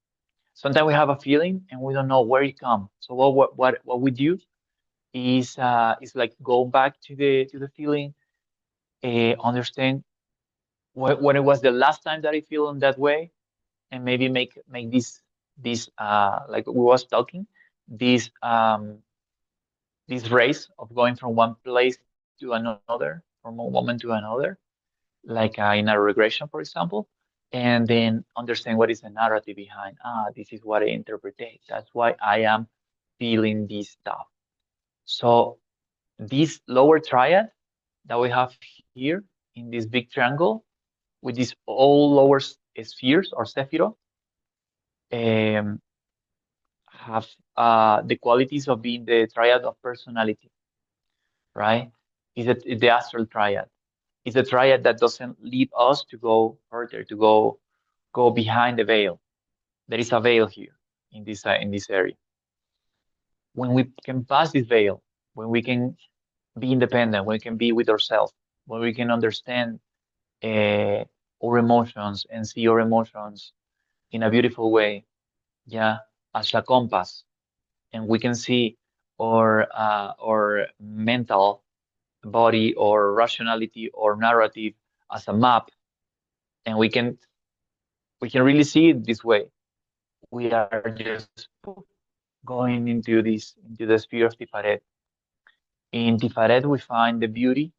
Sometimes we have a feeling and we don't know where it comes. So what we do is like go back to the feeling, understand when it was the last time that I feel in that way, and maybe make this like we was talking, this this race of going from one place to another, from one moment to another, like in a regression, for example, and then understand what is the narrative behind. This is what I interpretate. That's why I am feeling this stuff. So this lower triad that we have here in this big triangle with these all lower spheres or sephirot um, have the qualities of being the triad of personality, right? is the astral triad. It's a triad that doesn't lead us to go further, to go behind the veil. There is a veil here in this area. When we can pass this veil, when we can be independent, when we can be with ourselves, when we can understand our emotions and see our emotions in a beautiful way, yeah, as a compass, and we can see our mental body or rationality or narrative as a map, and we can really see it this way. We are just going into the sphere of Tiferet. In Tiferet, we find the beauty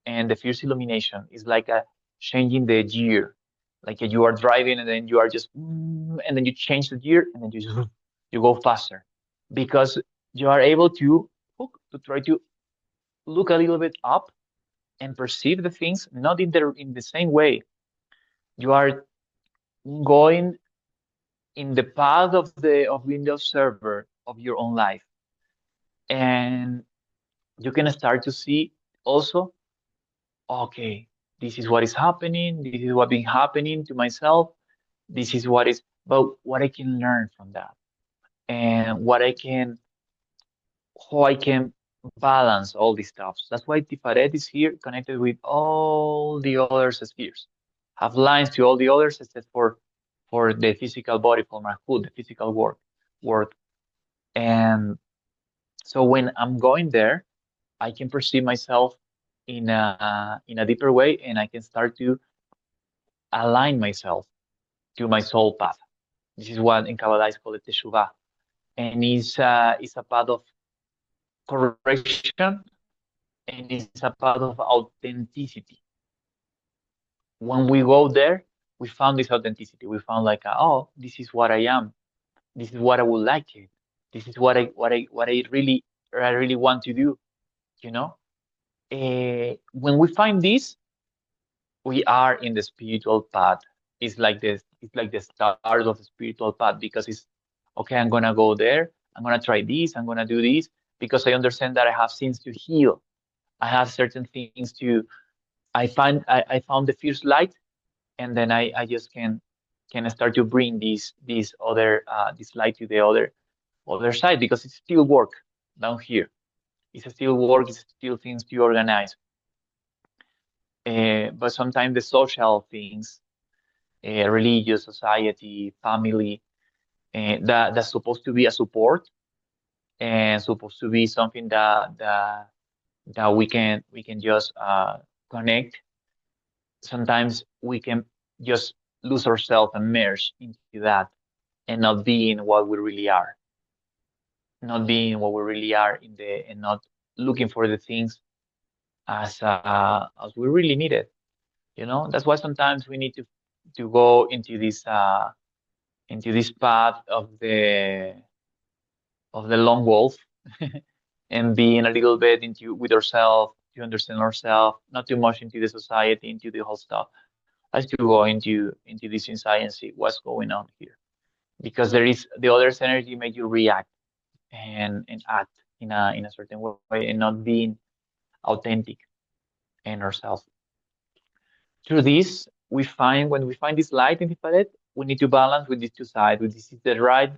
and the fierce illumination. It's like a changing the gear, like you are driving and then you are just, and then you change the gear and then you just, you go faster because you are able to try to look a little bit up and perceive the things not in the same way. You are going in the path of being the observer of your own life, and you can start to see also, okay, this is what is happening, this is what been happening to myself, this is what is, but what I can learn from that, and how I can balance all these stuff. That's why Tiferet is here connected with all the other spheres. Have lines to all the others except for the physical body, for my food, the physical work. And so when I'm going there, I can perceive myself in a deeper way, and I can start to align myself to my soul path. This is what in Kabbalah is called teshuvah, and it's a path of correction, and it's a path of authenticity. When we go there, we found this authenticity. We found like, oh, this is what I am. This is what I would like to. This is what I really want to do. You know, when we find this, we are in the spiritual path. It's like this. It's like the start of the spiritual path because it's okay. I'm gonna go there. I'm gonna try this. I'm gonna do this because I understand that I have sins to heal. I have certain things to. I found the fierce light, and then I just can start to bring this other this light to the other side because it's still work down here. It's still work. It's still things to organize. But sometimes the social things, religious, society, family, that's supposed to be a support and supposed to be something that we can just connect. Sometimes we can just lose ourselves and merge into that and not being what we really are, not being what we really are in the and not looking for the things as we really need it. That's why sometimes we need to go into this path of the lone wolf and being a little bit into with ourselves to understand ourselves, not too much into the society, into the whole stuff. As to go into this inside and see what's going on here, because there is the other's energy make you react and act in a certain way and not being authentic in ourselves. Through this, when we find this light in the palette, we need to balance with these two sides. With this is the right,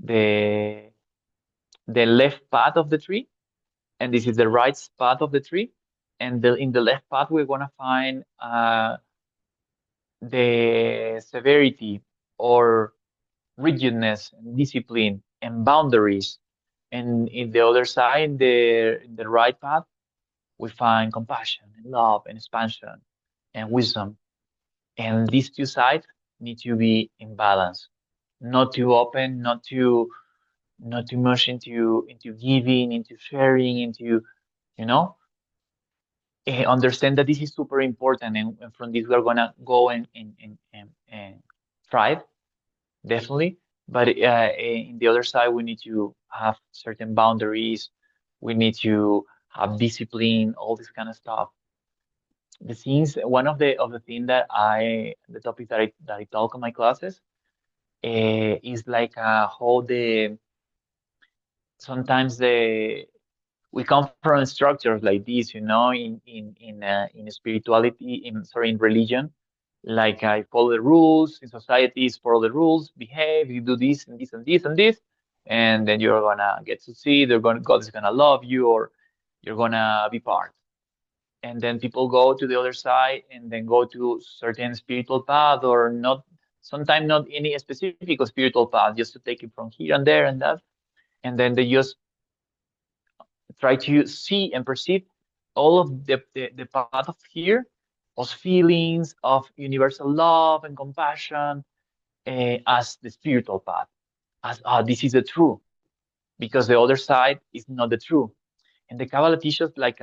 the the left part of the tree, and this is the right part of the tree. And in the left part, we're gonna find the severity or rigidness and discipline and boundaries. And in the other side, in the right path, we find compassion and love and expansion and wisdom. And these two sides need to be in balance, not too open, not too much into giving, into sharing, into you know understand that this is super important, and from this we are gonna go and thrive definitely. But in the other side, we need to have certain boundaries. We need to have discipline, all this kind of stuff. The things, one of the thing the topic that I talk in my classes, is like how sometimes We come from structures like this, in spirituality, in religion. Like I follow the rules in societies, follow the rules, behave, you do this and this and this and this, and then you're gonna get to see God is gonna love you, or you're gonna be part. And then people go to the other side and then go to certain spiritual path, or not, sometimes not any specific spiritual path, just to take it from here and there and that. And then they just try to see and perceive all of the path of here, of feelings of universal love and compassion, as the spiritual path, as this is the true, because the other side is not the true. And the Kabbalah teaches like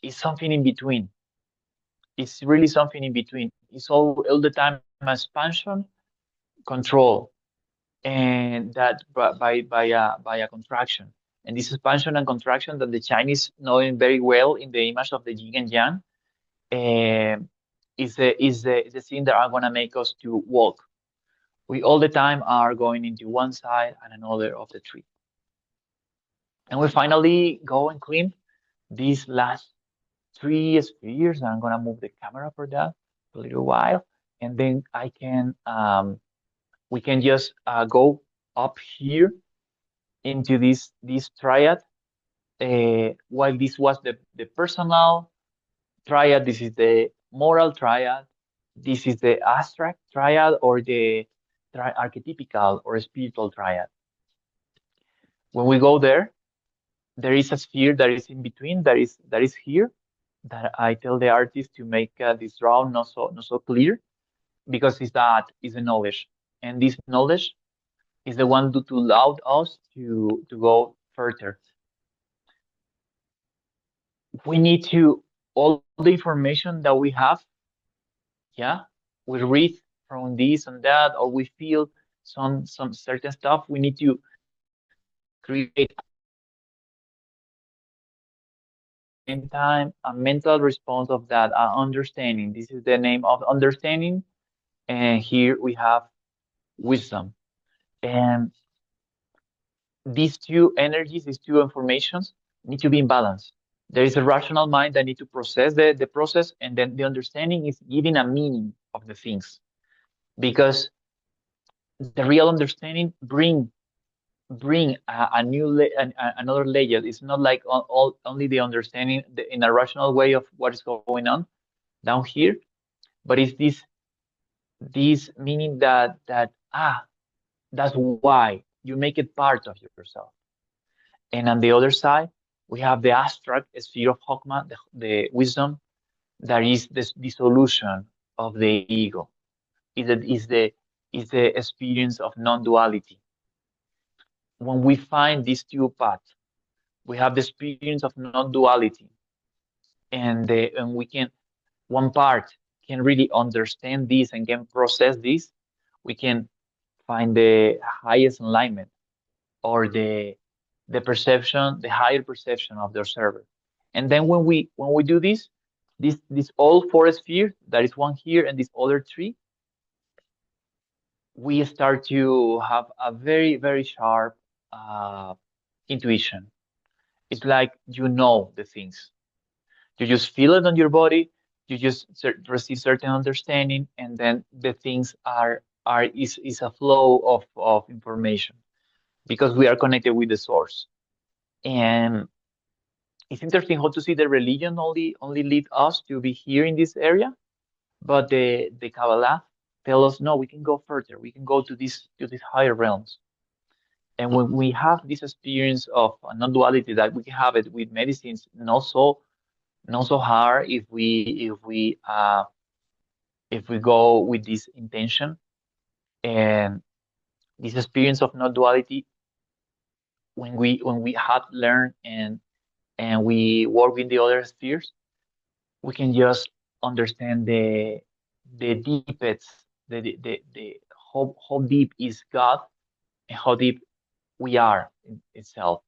it's something in between. It's really something in between. It's all the time expansion, control, and that by a contraction. And this expansion and contraction that the Chinese knowing very well in the image of the yin and yang, is the thing that are gonna make us to walk. We all the time are going into one side and another of the tree. And we finally go and clean these last three spheres. I'm gonna move the camera for that for a little while, and then we can just go up here into this triad. While this was the personal triad, this is the moral triad, this is the abstract triad, or the archetypical or spiritual triad. When we go there is a sphere that is in between, that is here, that I tell the artist to make this drawing not so clear, because it's that is the knowledge, and this knowledge is the one to allow us to go further. We need to, all the information that we have, yeah, we read from this and that, or we feel some certain stuff. We need to create in time a mental response of that, understanding. This is the name of understanding, and here we have wisdom. And these two energies, these two informations, need to be in balance. There is a rational mind that need to process the process, and then the understanding is giving a meaning of the things, because the real understanding bring a new another layer. It's not like only the understanding in a rational way of what is going on down here, but it's this meaning that that's why you make it part of yourself. And on the other side, we have the abstract sphere of Hokmah, the wisdom, that is the dissolution of the ego. Is the experience of non-duality. When we find these two paths, we have the experience of non-duality, and we can, one part can really understand this and can process this. We can find the highest enlightenment, or the perception, the higher perception of the observer. And then when we do this all four spheres, that is one here and this other three, we start to have a very, very sharp intuition. It's like you know the things. You just feel it on your body. You just receive certain understanding, and then the things is a flow of information, because we are connected with the source. And it's interesting how to see the religion only lead us to be here in this area, but the Kabbalah tell us no, we can go further. We can go to these higher realms. And when we have this experience of non-duality, that we can have it with medicines, not so hard if we go with this intention, and this experience of non-duality, when we have learned and we work with the other spheres, we can just understand the deepest, the how deep is God, and how deep we are in itself.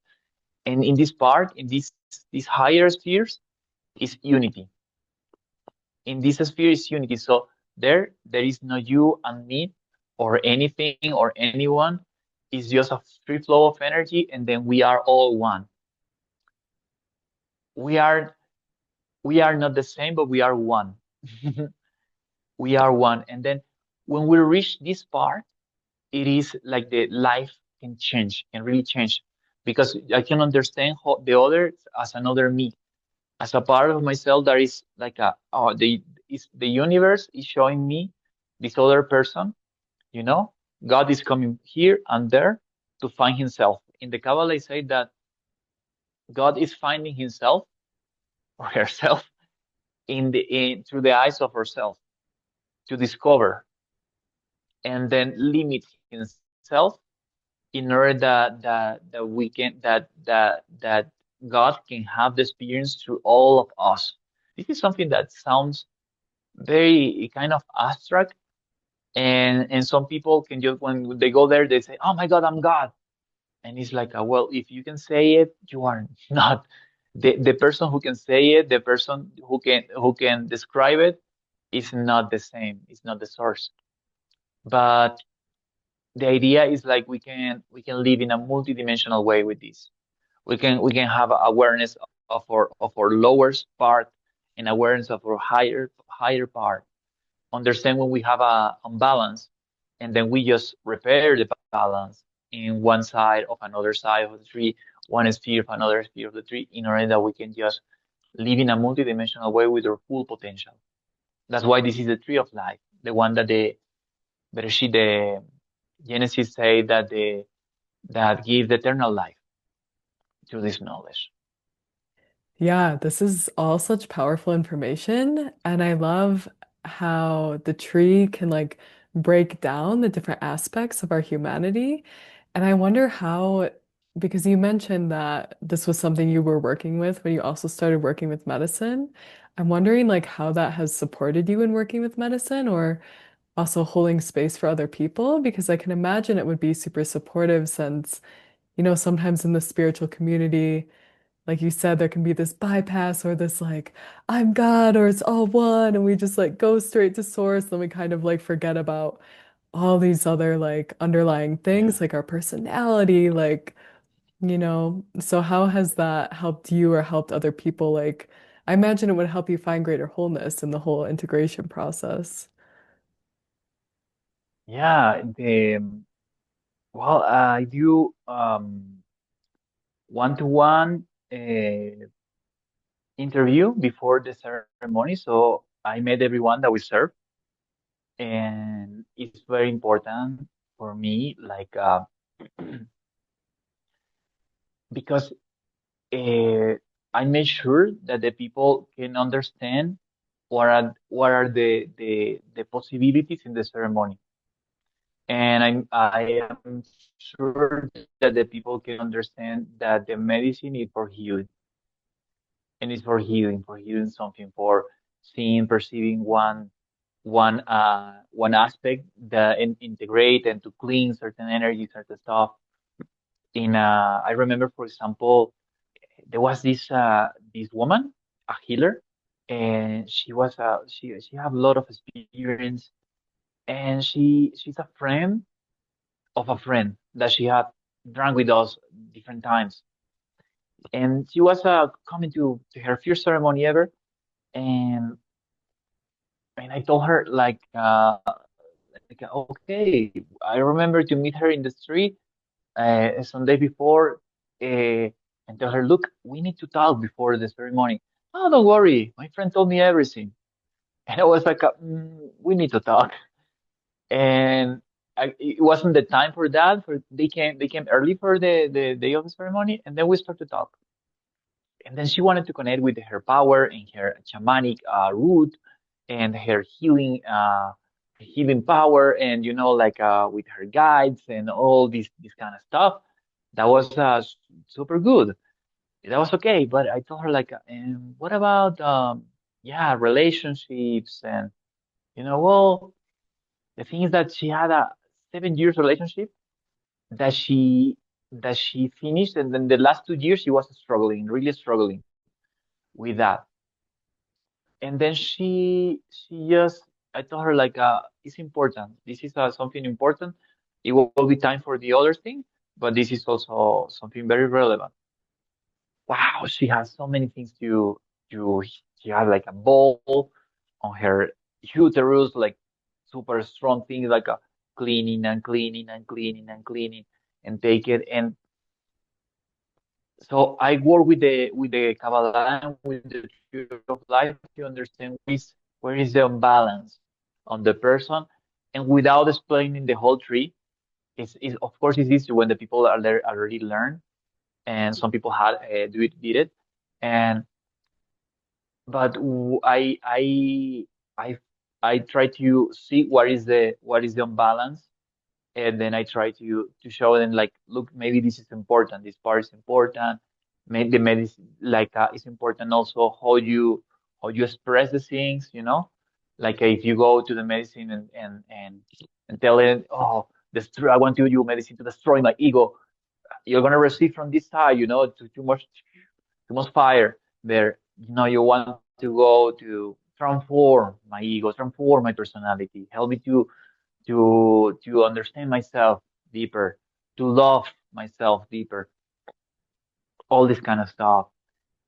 And in this part, in these higher spheres, is unity. In this sphere is unity. So there is no you and me, or anything or anyone. It's just a free flow of energy, and then we are all one. we are we are not the same, but we are one. We are one. And then when we reach this part, it is like the life can change, can really change, because I can understand how the other as another me, as a part of myself that is like a oh the universe is showing me this other person, you know. God is coming here and there to find himself. In the Kabbalah, I say that God is finding himself or herself in through the eyes of herself to discover and then limit himself in order that we can that God can have the experience through all of us. This is something that sounds very kind of abstract, and some people can just when they go there they say, "Oh my God, I'm God," and it's like, well, if you can say it, you are not. The person who can say it, the person who can describe it, is not the same. It's not the source. But the idea is like we can live in a multidimensional way with this. We can have awareness of our lowest part and awareness of our higher part. Understand when we have a imbalance, and then we just repair the balance in one side of another side of the tree, one sphere of another sphere of the tree, in order that we can just live in a multidimensional way with our full potential. That's why this is the tree of life, the one that the Bereshit, the Genesis say that that gives eternal life to this knowledge. Yeah, this is all such powerful information. And I love how the tree can like break down the different aspects of our humanity. And I wonder how, because you mentioned that this was something you were working with when you also started working with medicine. I'm wondering like how that has supported you in working with medicine or also holding space for other people, because I can imagine it would be super supportive since, sometimes in the spiritual community, like you said, there can be this bypass or this like, I'm God or it's all one, and we just like go straight to source, then we kind of like forget about all these other like underlying Yeah. things, like our personality, like, so how has that helped you or helped other people? Like, I imagine it would help you find greater wholeness in the whole integration process. Yeah, well, I do one-to-one interview before the ceremony, so I met everyone that we serve, and it's very important for me, like because uh, I make sure that the people can understand what are the possibilities in the ceremony, and I am sure that the people can understand that the medicine is for healing, and it's for healing something, for seeing, perceiving one aspect that integrate and to clean certain energy, certain stuff. I remember, for example, there was this woman, a healer, and she have a lot of experience, and she's a friend of a friend that she had drank with us different times, and she was coming to her first ceremony ever, and I told her like okay, I remember to meet her in the street some day before, and tell her, look, we need to talk before the ceremony. Oh, don't worry, my friend told me everything. And I was like, we need to talk. And it wasn't the time for that. For they came early for the day of the ceremony, and then we started to talk. And then she wanted to connect with her power and her shamanic root and her healing power, and like with her guides and all this kind of stuff. That was super good. That was okay, but I told her like, and what about yeah, relationships, and well, the thing is that she had a 7 years relationship that she finished, and then the last 2 years she was struggling, really struggling with that. And then she just, I told her like, it's important. This is something important. It will be time for the other thing, but this is also something very relevant. wow, she has so many things to she has like a ball on her uterus, like super strong things like a cleaning and cleaning and cleaning and cleaning and take it. And so I work with the Kabbalah and with the tree of life to understand where is the imbalance on the person, and without explaining the whole tree. It's of course it's easy when the people are there already learn, and some people had did it, and but I I try to see what is the imbalance, and then I try to show them like, look, maybe this is important, this part is important, maybe the medicine like is important also how you express the things, you know, like if you go to the medicine and tell it, oh, destroy, I want you medicine to destroy my ego, you're gonna receive from this side, you know, too much fire there. You know, you want to go to transform my ego, transform my personality, help me to understand myself deeper, to love myself deeper, all this kind of stuff.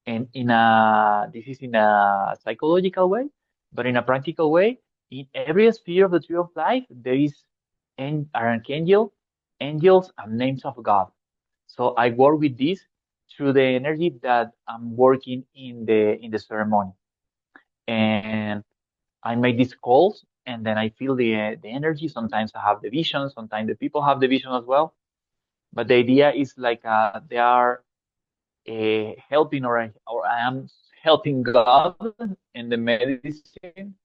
And in a this is in a psychological way, but in a practical way, in every sphere of the tree of life, there is an archangel, angels, and names of God. So I work with this through the energy that I'm working in the ceremony, and I make these calls, and then I feel the energy. Sometimes I have the vision, sometimes the people have the vision as well. But the idea is like they are helping, or I am helping God and the medicine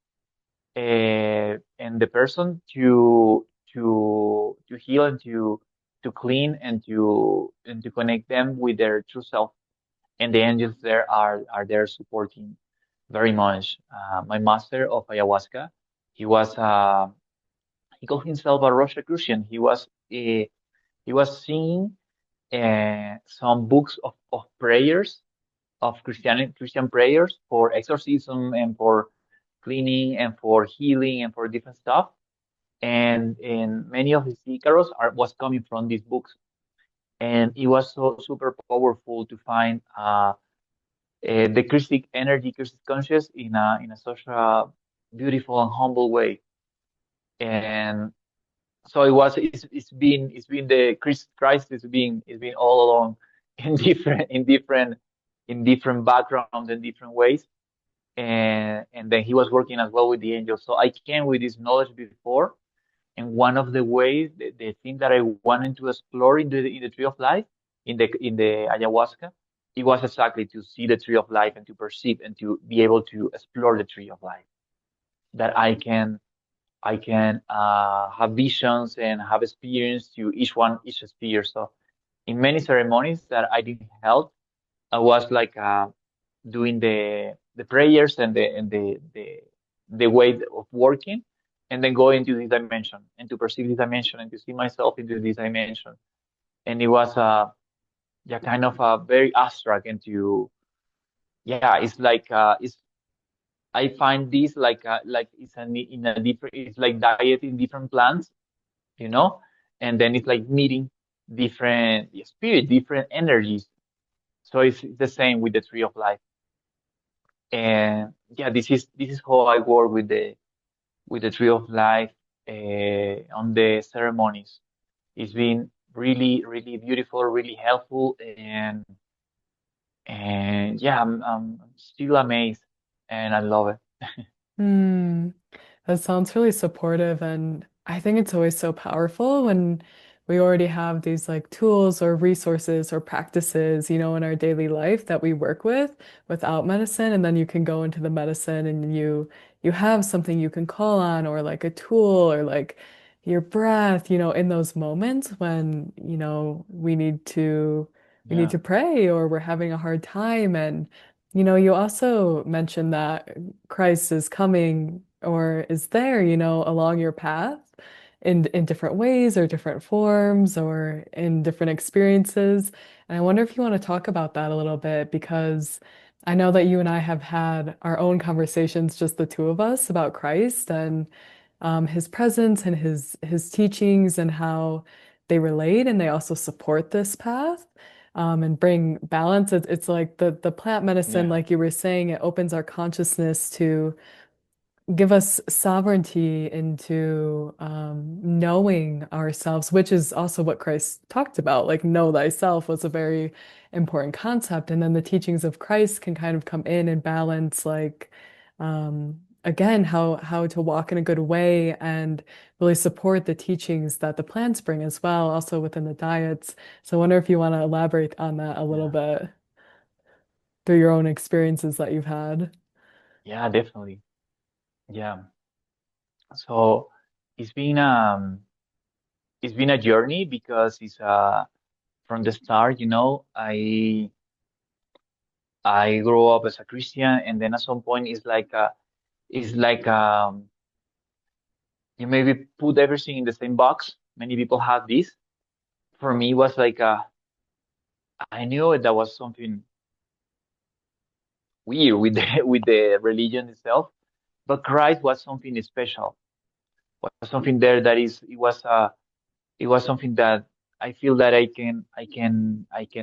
and the person to heal and to clean and to connect them with their true self. And the angels there are there supporting very much. My master of ayahuasca, he was he called himself a Rosicrucian. He was singing some books of prayers of Christian prayers for exorcism and for cleaning and for healing and for different stuff. And many of his Icaros are was coming from these books. And it was so super powerful to find the Christic energy, Christic conscious in a such a beautiful and humble way. And so it's been the Christ is been all along in different backgrounds and different ways. And then he was working as well with the angels. So I came with this knowledge before, and one of the ways, the thing that I wanted to explore in the tree of life, in the ayahuasca, it was exactly to see the tree of life and to perceive and to be able to explore the tree of life. That I can have visions and have experience to each sphere. So in many ceremonies that I did held, I was like doing the prayers and the way of working, and then go into this dimension and to perceive this dimension and to see myself into this dimension. And it was yeah, kind of very abstract and to yeah, it's like it's I find this like it's in a different, it's like diet in different plants, you know, and then it's like meeting different spirit, different energies. So it's the same with the tree of life. And yeah, this is how I work with the tree of life on the ceremonies. It's been really, really beautiful, really helpful, and yeah, I'm still amazed, and I love it. Hmm. That sounds really supportive. And I think it's always so powerful when we already have these like tools or resources or practices, in our daily life that we work with without medicine. And then you can go into the medicine and you have something you can call on or like a tool or like your breath, in those moments when, we need to Yeah, pray or we're having a hard time. And you also mentioned that Christ is coming or is there, along your path in different ways or different forms or in different experiences. And I wonder if you want to talk about that a little bit because I know that you and I have had our own conversations, just the two of us, about Christ and his presence and his teachings and how they relate and they also support this path. and bring balance. It's like the plant medicine, Yeah. like you were saying, it opens our consciousness to give us sovereignty into knowing ourselves, which is also what Christ talked about. Like, know thyself was a very important concept. And then the teachings of Christ can kind of come in and balance, like, again, how to walk in a good way and really support the teachings that the plants bring as well, also within the diets. So I wonder if you want to elaborate on that a little Yeah. bit through your own experiences that you've had. Yeah, definitely. Yeah. So it's been it's been a journey because it's from the start, I grew up as a Christian, and then at some point it's like you maybe put everything in the same box. Many people have this. For me, it was like I knew that was something weird with the with the religion itself, but Christ was something special. Was something there that is it was something that I feel that I can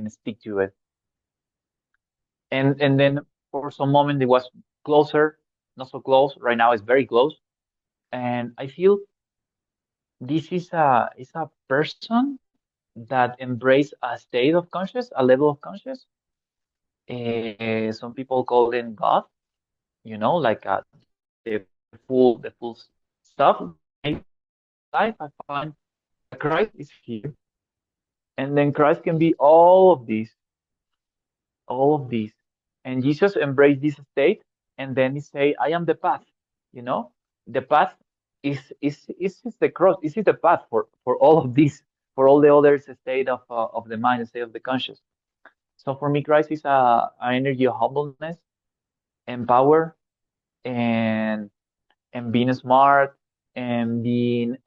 stick to it. And then for some moment it was closer, not so close. Right now it's very close, and I feel this is a person that embrace a state of conscious, a level of conscious. Some people call them God, like the full stuff. In life, I find that Christ is here, and then Christ can be all of this, and Jesus embraced this state, and then he say, "I am the path." You know, the path is the cross. This is the path for all of this, for all the other state of the mind, the state of the conscious. So for me, Christ is an energy of humbleness and power and being smart and being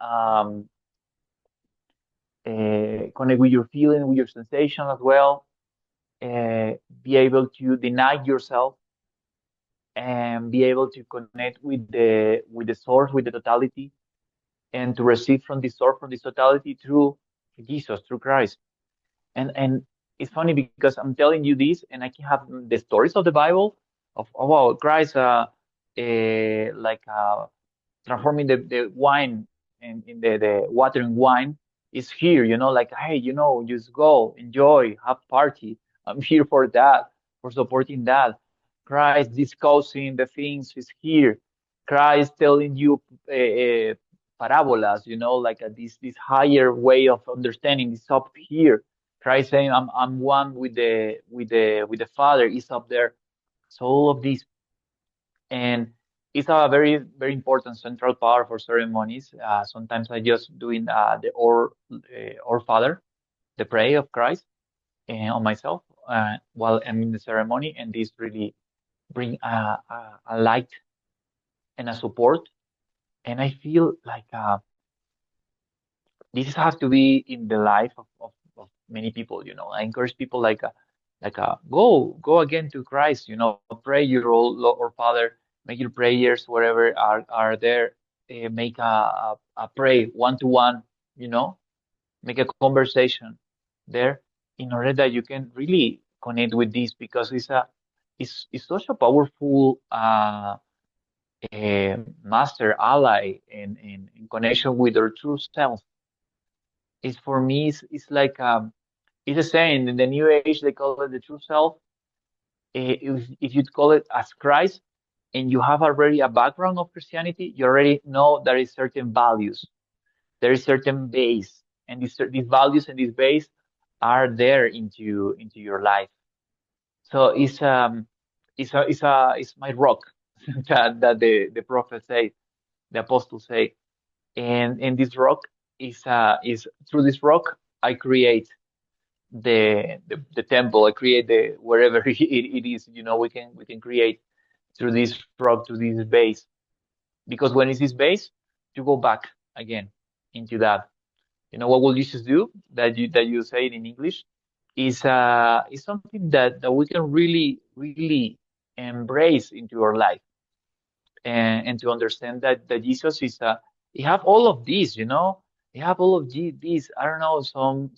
connect with your feeling, with your sensation as well. Be able to deny yourself and be able to connect with the source, with the totality, and to receive from the source, from this totality through Jesus, through Christ. And it's funny because I'm telling you this, and I can have the stories of the Bible of oh wow, Christ, like transforming the wine and in the water and wine is here, like hey, just go, enjoy, have party. I'm here for that, for supporting that. Christ discussing the things is here. Christ telling you parabolas, like this higher way of understanding is up here. Christ saying I'm one with the Father is up there. So all of this, and it's a very very important central part for ceremonies. Sometimes I just doing or Father, the prayer of Christ, on myself while I'm in the ceremony, and this really bring a light and a support, and I feel like this has to be in the life of many people. I encourage people go again to Christ. Pray your or Father, make your prayers wherever are there. Make a pray one to one. Make a conversation there in order that you can really connect with this because it's such a powerful master ally in connection with our true self. It's for me, it's like it's a saying in the new age they call it the true self. If you call it as Christ and you have already a background of Christianity, you already know there is certain values, there is certain base, and these values and this base are there into your life. So it's my rock that the prophet say, the apostles say, and this rock is through this rock I create the temple. I create the wherever it is. We can create through this rock to this base because when it's this base, you go back again into that. What will Jesus do that you say it in English is something that we can really really embrace into our life and to understand that Jesus is he have all of these. He have all of these. I don't know, some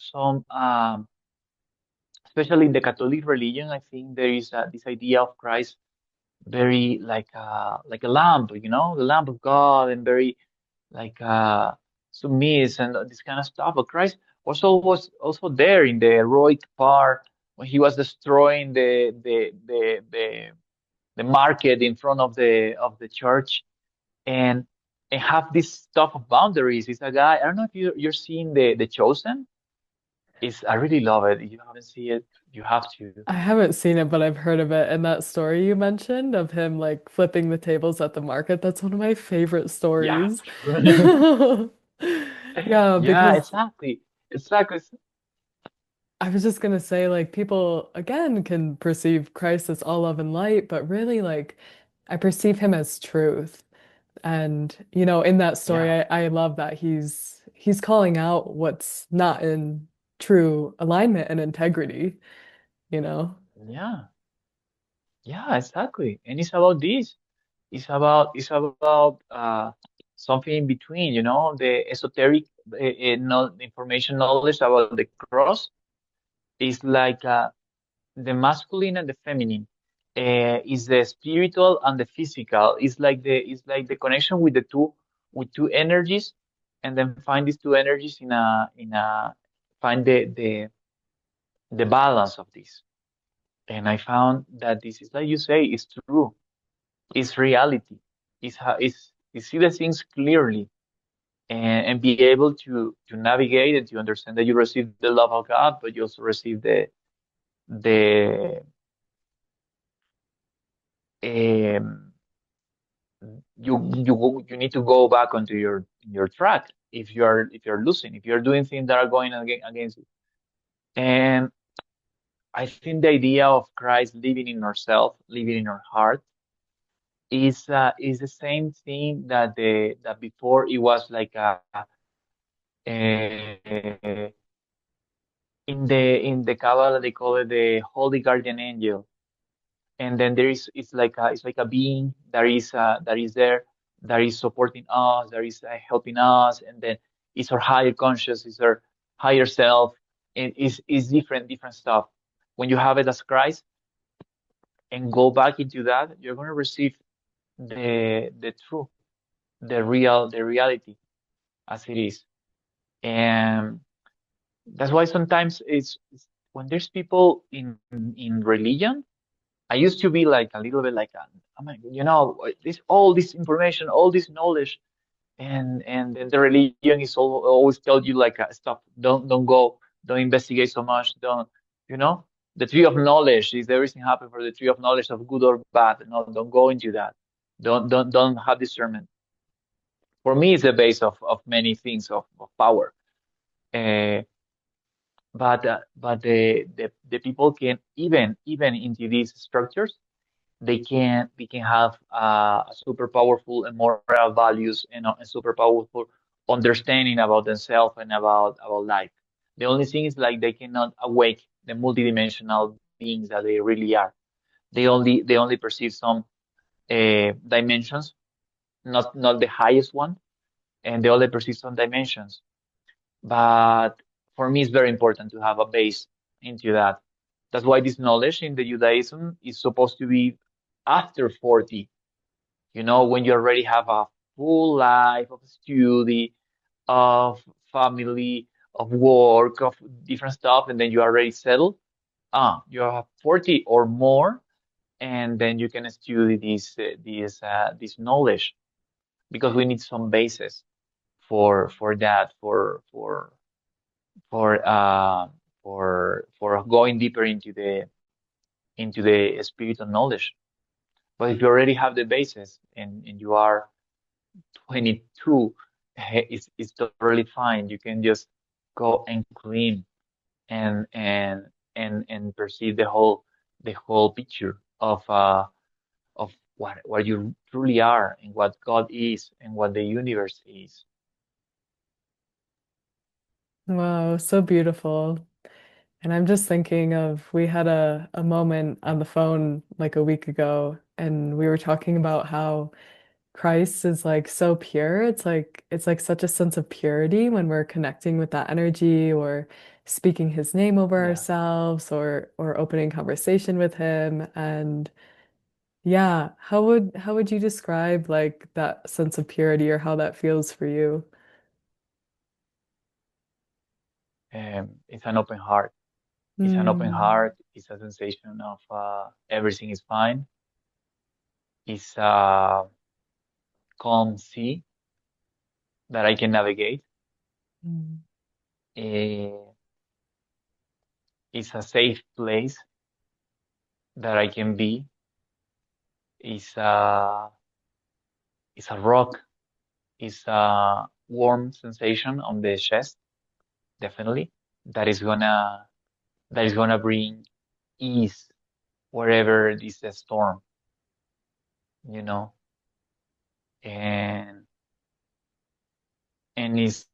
especially in the Catholic religion, I think there is this idea of Christ very like a lamp, the lamp of God, and very like submiss and this kind of stuff. But Christ also was also there in the heroic part when he was destroying the market in front of the church, and have this stuff of boundaries. It's a guy. I don't know if you're seeing the Chosen. I really love it. If you haven't seen it, you have to. I haven't seen it, but I've heard of it. And that story you mentioned of him like flipping the tables at the market, that's one of my favorite Yeah. stories. Yeah, Yeah, because exactly. Exactly. I was just gonna say, like, people again can perceive Christ as all love and light, but really, like, I perceive him as truth. And, in that story, Yeah. I love that he's calling out what's not in true alignment and integrity, you know? Yeah. Yeah, exactly. And it's about this. It's about something in between, the esoteric information knowledge about the cross is like the masculine and the feminine. Is the spiritual and the physical. It's like the connection with two energies, and then find these two energies find the balance of this. And I found that this is like you say, it's true, it's reality, it's see the things clearly, and be able to navigate and to understand that you receive the love of God, but you also receive the um, you need to go back onto your track if you're losing, if you're doing things that are going against you. And I think the idea of Christ living in ourselves, living in our heart, is the same thing that before it was like a in the Kabbalah they call it the holy guardian angel, and then it's like a being that is there, that is supporting us, that is helping us, and then it's our higher conscious, it's our higher self, and is different stuff. When you have it as Christ and go back into that, you're going to receive the truth, the reality as it is. And that's why sometimes it's when there's people in religion. I used to be like a little bit like, oh my, this all this information, all this knowledge, and then the religion is always tell you like, stop, don't go, don't investigate so much, don't, you know, the tree of knowledge is everything happen for the tree of knowledge of good or bad. No, don't go into that. Don't have discernment. For me, it's the base of many things of power. Uh, but the people can even into these structures, they can have a super powerful and moral values, and a super powerful understanding about themselves and about life. The only thing is like they cannot awake the multidimensional beings that they really are. They only perceive some dimensions, not the highest one, and they only perceive some dimensions. But for me, it's very important to have a base into that. That's why this knowledge in the Judaism is supposed to be after 40. When you already have a full life of study, of family, of work, of different stuff, and then you are already settled. You have 40 or more, and then you can study this knowledge, because we need some basis for that, for uh for going deeper into the spiritual knowledge. But if you already have the basis, and you are 22, it's totally fine. You can just go and clean, and perceive the whole picture of what you truly are, and what God is, and what the universe is. Wow, so beautiful. And I'm just thinking of we had a moment on the phone like a week ago, and we were talking about how Christ is like so pure. It's like such a sense of purity when we're connecting with that energy or speaking his name over Yeah. ourselves or opening conversation with him. And yeah, how would you describe like that sense of purity or how that feels for you? It's an open heart. It's an open Mm, heart. It's a sensation of everything is fine. It's a calm sea that I can navigate. mm, Eh, it's a safe place that I can be. It's a it's a rock. It's a warm sensation on the chest, definitely. That is gonna that is gonna bring ease wherever this a storm, you know. And it's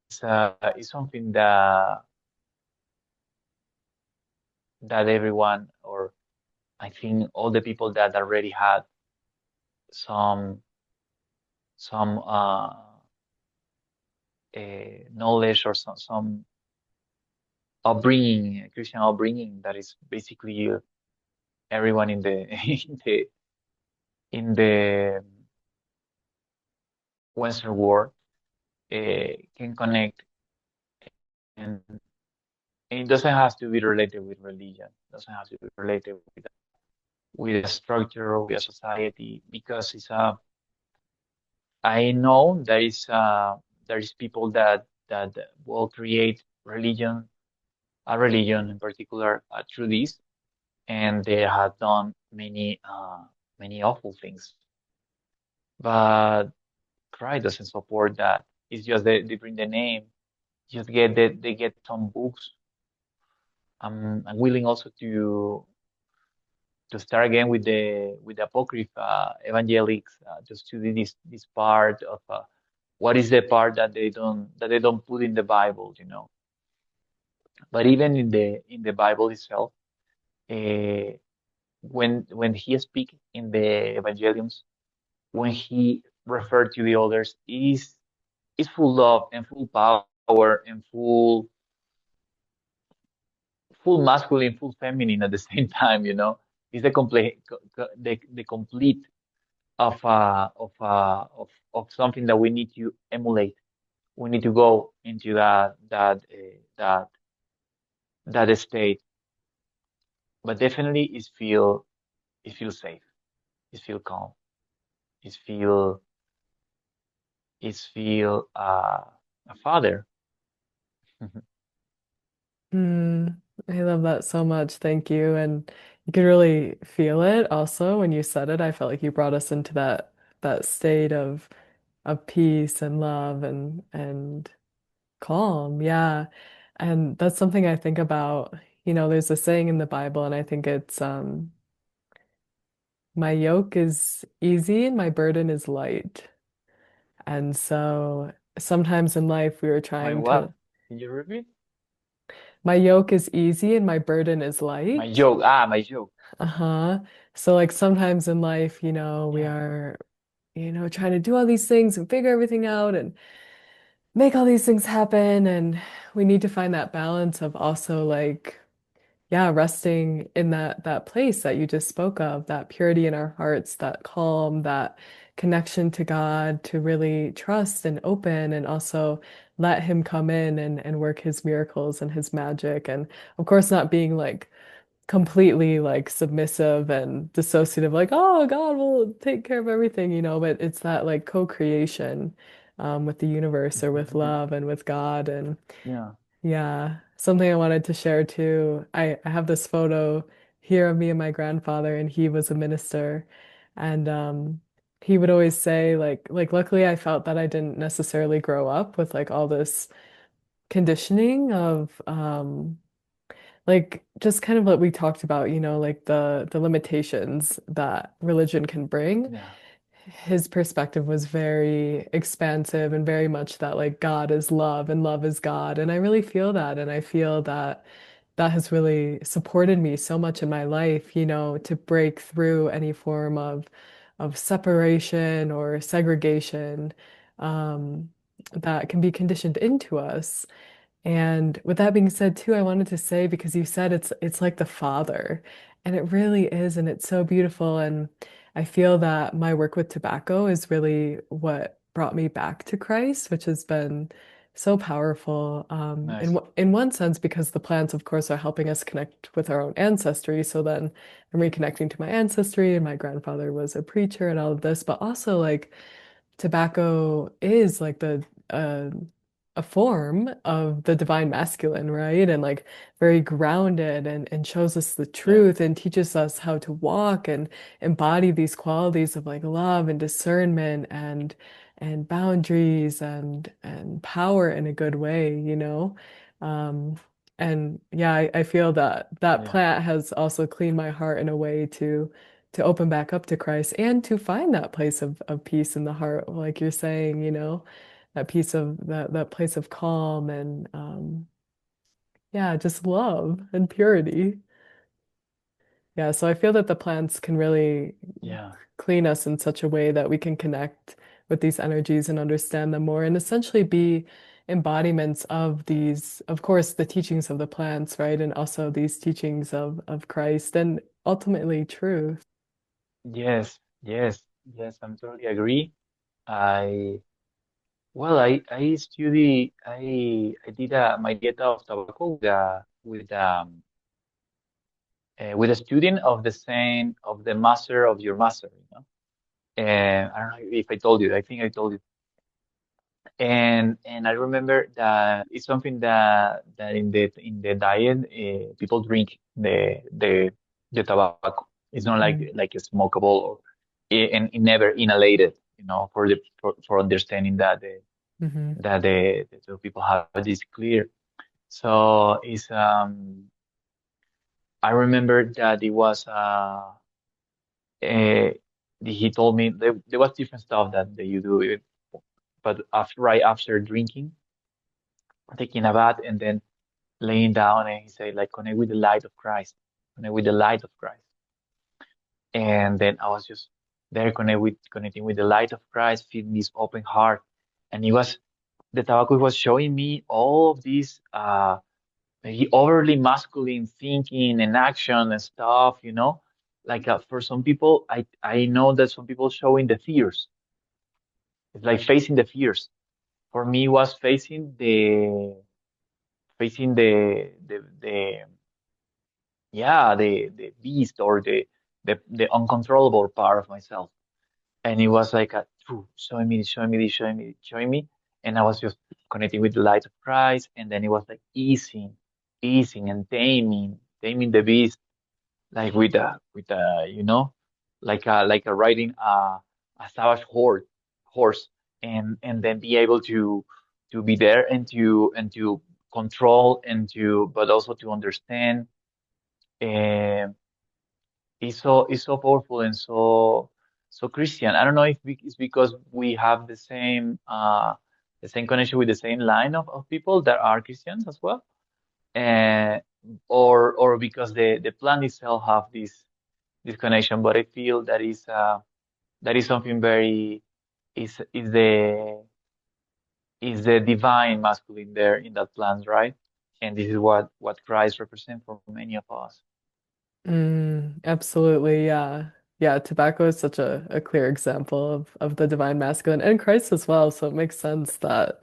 something that everyone, or I think all the people that already had some some knowledge or some upbringing, Christian upbringing, that is basically everyone in the in the Western world can connect, and it doesn't have to be related with religion. It doesn't have to be related with a structure or with a society, because it's a I know there is people that will create a religion in particular, through this, and they have done many awful things. But Christ doesn't support that. It's just they bring the name, just they get some books. I'm willing also to start again with the apocrypha evangelics, just to do this part of what is the part that they don't put in the Bible, you know. But even in the Bible itself, uh, when he speak in the evangeliums, when he referred to the others, is full love and full power and full masculine, full feminine at the same time, you know. It's the complete the complete of something that we need to emulate. We need to go into that state, but definitely it feels safe, it feel calm, it feel a father. mm. I love that so much. Thank you. And you could really feel it also when you said it. I felt like you brought us into that state of peace and love and calm. Yeah. And that's something I think about. There's a saying in the Bible, and I think it's my yoke is easy and my burden is light. And so sometimes in life we are My trying what? to, Can you repeat? my yoke is easy and my burden is My light. joke. Ah, my joke. Uh-huh. So like sometimes in life, we Yeah. are, trying to do all these things and figure everything out and make all these things happen. And we need to find that balance of also like, yeah, resting in that place that you just spoke of, that purity in our hearts, that calm, that connection to God, to really trust and open and also let him come in and work his miracles and his magic. And of course, not being like completely like submissive and dissociative, like, oh, God will take care of everything, but it's that like co-creation with the universe or with love and with God. And Yeah. yeah, something I wanted to share too. I have this photo here of me and my grandfather, and he was a minister. And he would always say, like luckily I felt that I didn't necessarily grow up with like all this conditioning of like just kind of what we talked about, like the limitations that religion can bring. Yeah. His perspective was very expansive and very much that like God is love and love is God. And I really feel that. And I feel that that has really supported me so much in my life, to break through any form of separation or segregation that can be conditioned into us. And with that being said, too, I wanted to say because you said it's like the Father, and it really is, and it's so beautiful. And I feel that my work with tobacco is really what brought me back to Christ, which has been so powerful. Nice. In one sense, because the plants, of course, are helping us connect with our own ancestry. So then I'm reconnecting to my ancestry, and my grandfather was a preacher, and all of this, but also like tobacco is like the a form of the divine masculine, right? And like very grounded and shows us the Yeah. truth and teaches us how to walk and embody these qualities of like love and discernment and boundaries and power in a good way, you know? Um, and yeah, I feel that that Yeah. plant has also cleaned my heart in a way to open back up to Christ and to find that place of peace in the heart, like you're saying, you know, that piece of that place of calm and yeah, just love and purity. Yeah, so I feel that the plants can really Yeah. clean us in such a way that we can connect with these energies and understand them more and essentially be embodiments of these, of course, the teachings of the plants, right? And also these teachings of Christ and ultimately truth. Yes. Yes. Yes. I'm totally agree. I Well, I study I did my dieta of tobacco with a student of the same of the master of your master, you know. And I don't know if I told you. I think I told you. And I remember that it's something that in the diet people drink the tobacco. It's not Mm. like a smokable or and it never inhalated, you know, for understanding that Hmm. the people have this clear. So it's I remember that it was uh he told me there was different stuff that you do, but after right after drinking, taking a bath, and then laying down, and he said like connect with the light of Christ, connect with the light of Christ, and then I was just there connecting with the light of Christ, feeling this open heart, and it was the tobacco was showing me all of these maybe overly masculine thinking and action and stuff, you know. Like for some people, I know that some people showing the fears. It's like facing the fears. For me, it was facing the yeah the beast or the uncontrollable part of myself. And it was like a showing me, showing me, this, showing me, showing me, and I was just connecting with the light of Christ, and then it was like easing and taming the beast, like with a you know, like a riding a savage horse, and then be able to be there and to control and to but also to understand. Um, it's so powerful and so Christian. I don't know if it's because we have the same connection with the same line of people that are Christians as well, and or because the plant itself have this connection. But I feel that is something very is the divine masculine there in that plant, right? And this is what Christ represents for many of us. Absolutely, yeah. Yeah, tobacco is such a clear example of the divine masculine and Christ as well. So it makes sense that,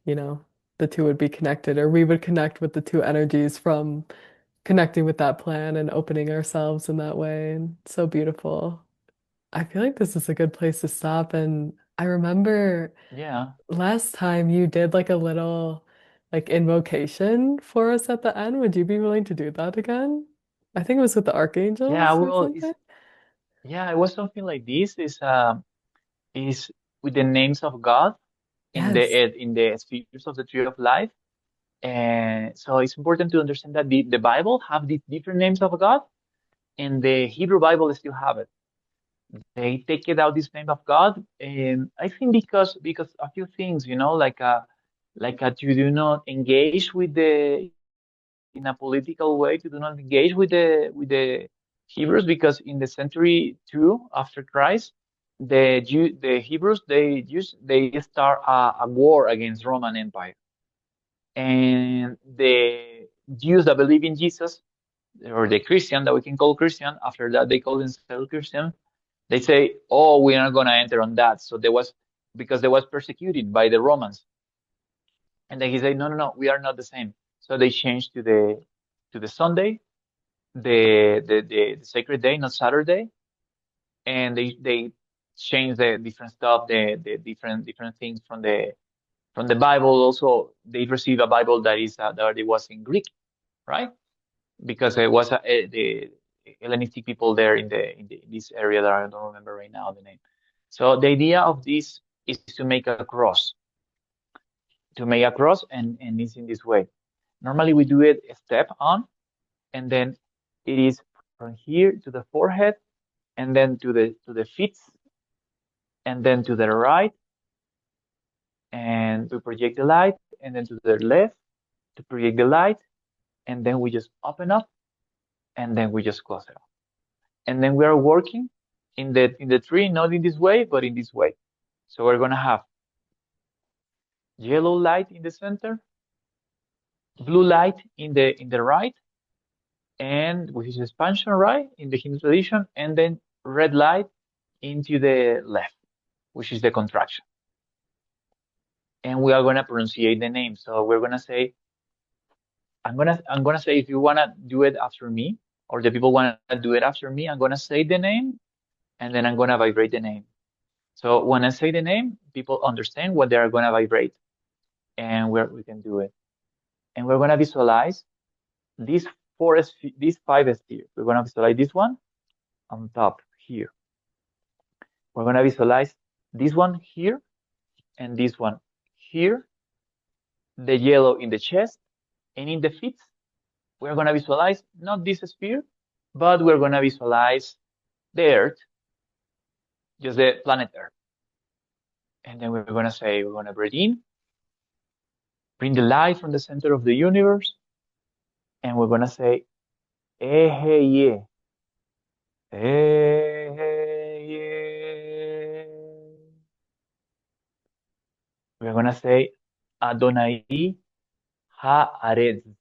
you know, the two would be connected, or we would connect with the two energies from connecting with that plan and opening ourselves in that way. And so beautiful. I feel like this is a good place to stop. And I remember Yeah. last time you did like a little like invocation for us at the end. Would you be willing to do that again? I think it was with the Yeah, archangels or well, something. yeah, it was something like this. Is with the names of God Yes. in the spheres of the tree of life. And so it's important to understand that the Bible have the different names of God, and the Hebrew Bible still have it. They take it out this name of God, and I think because a few things, you know, you do not engage with the in a political way, to do not engage with the Hebrews, because in the century two after Christ, the Hebrews they start a war against Roman Empire, And the Jews that believe in Jesus, or the Christian that we can call Christian, after that they call themselves Christian, they say, "Oh, we are not going to enter on that." So there was, because they was persecuted by the Romans, and then he said, "No, no, no, we are not the same." So they changed to the Sunday, the sacred day, not Saturday, and they changed the different stuff, the different things from the Bible. Also, they received a Bible that is that it was in Greek, right? Because it was the Hellenistic people there in this area that I don't remember right now the name. So the idea of this is to make a cross, and it's in this way. Normally we do it a step on, and then it is from here to the forehead, and then to the feet, and then to the right, and we project the light, and then to the left to project the light, and then we just open up, and then we just close it up. And then we are working in the tree, not in this way, but in this way. So we're gonna have yellow light in the center, blue light in the right, and which is expansion, right, in the Hindu tradition, and then red light into the left, which is the contraction. And we are gonna pronunciate the name. So we're gonna say, I'm gonna say, if you wanna do it after me, or the people wanna do it after me, I'm gonna say the name, and then I'm gonna vibrate the name. So when I say the name, people understand what they are gonna vibrate, and we can do it. And we're gonna visualize these these five spheres. We're gonna visualize this one on top here. We're gonna visualize this one here and this one here, the yellow in the chest and in the feet. We're gonna visualize not this sphere, but we're gonna visualize the Earth, just the planet Earth. And then we're gonna say, we're gonna breathe in, bring the light from the center of the universe, and we're gonna say, Ehe ye, Ehe ye. We're gonna say, Adonai Haaretz,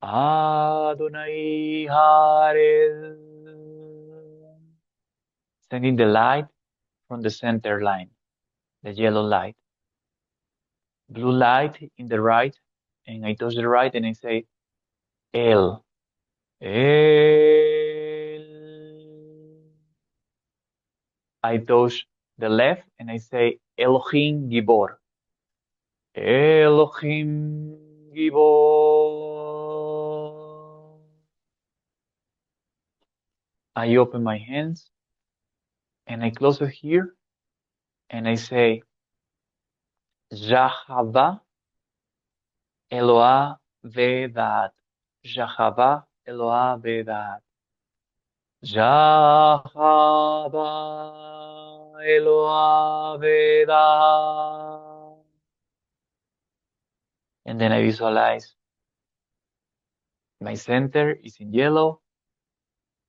Adonai Haaretz. Sending the light from the center line, the yellow light, blue light in the right, and I touch the right and I say, El, El. I touch the left and I say Elohim Gibor. Elohim Gibor. I open my hands and I close it here and I say Jahava Eloah Vedat. Jahava Eloah Vedat. Jahava Eloah Vedat. And then I visualize my center is in yellow,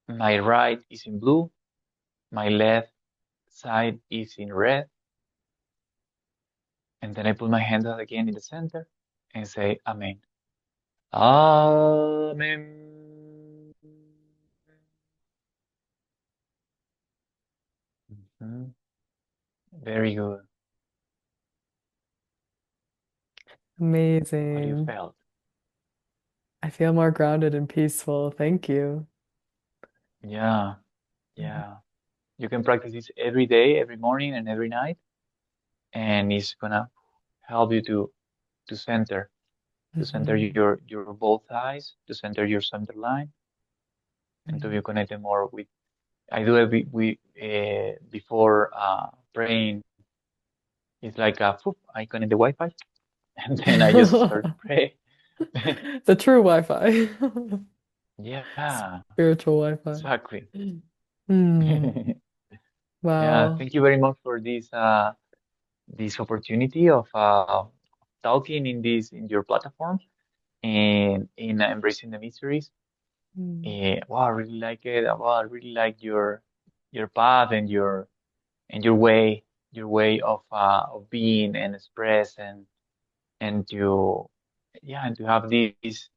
my right is in blue, my left side is in red, and then I put my hands out again in the center and say Amen. Amen. Mhm. Very good. How do you Amazing. feel? I feel more grounded and peaceful. Thank you. Yeah, yeah. You can practice this every day, every morning and every night, and it's gonna help you to center Mhm. your both eyes, to center your center line, and to be connected more with. I do it before praying. It's like I connect the Wi-Fi, and then I just start to pray. The true Wi-Fi. Yeah, Spiritual Wi-Fi. exactly. Hmm. Yeah, Wow. thank you very much for this opportunity of talking in this in your platform and in embracing the mysteries. Hmm. Wow, I really like it. Wow, I really like your path and your way of being and express and to yeah, and to have this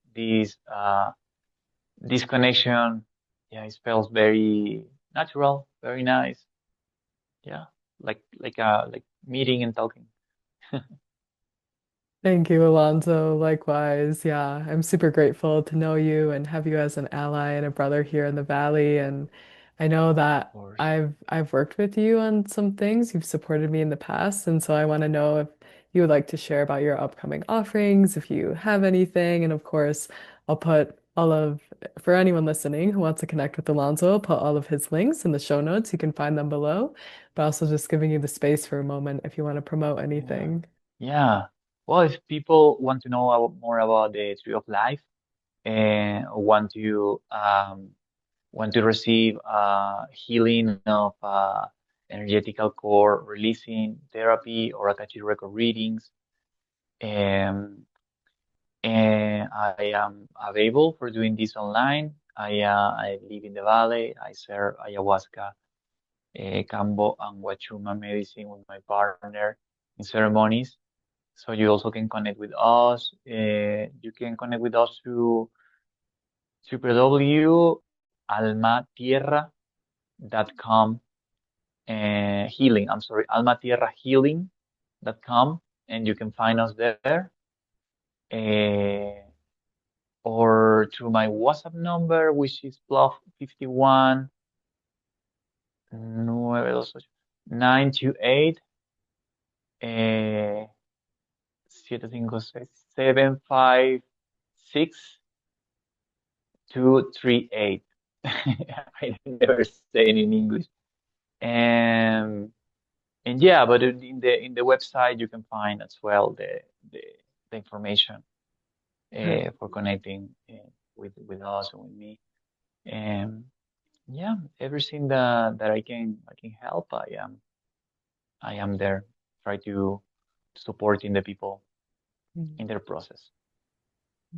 connection. Yeah, it feels very natural, very nice. Yeah, like meeting and talking. Thank you, Alonso. Likewise. Yeah, I'm super grateful to know you and have you as an ally and a brother here in the Valley. And I know Of that course. I've worked with you on some things. You've supported me in the past, and so I want to know if you would like to share about your upcoming offerings, if you have anything. And of course, I'll put all of for anyone listening who wants to connect with Alonso, I'll put all of his links in the show notes. You can find them below, but also just giving you the space for a moment if you want to promote Yeah. anything. Yeah. Well, if people want to know more about the tree of life and want to receive healing of energetical core releasing therapy or Akashic record readings, um, and I am available for doing this online. I live in the valley. I serve ayahuasca, Kambo, and Wachuma medicine with my partner in ceremonies. So you also can connect with us. You can connect with us through www.almatierra.com healing. I'm sorry, almatierrahealing.com, and you can find us there. Uh, or through my WhatsApp number, which is +51 928 eh, 756 756 238. I never say it in English. And and yeah, but in the website you can find as well the, the information for connecting with us and with me. And yeah, everything that I can help, I am there. Try to supporting the people in their process.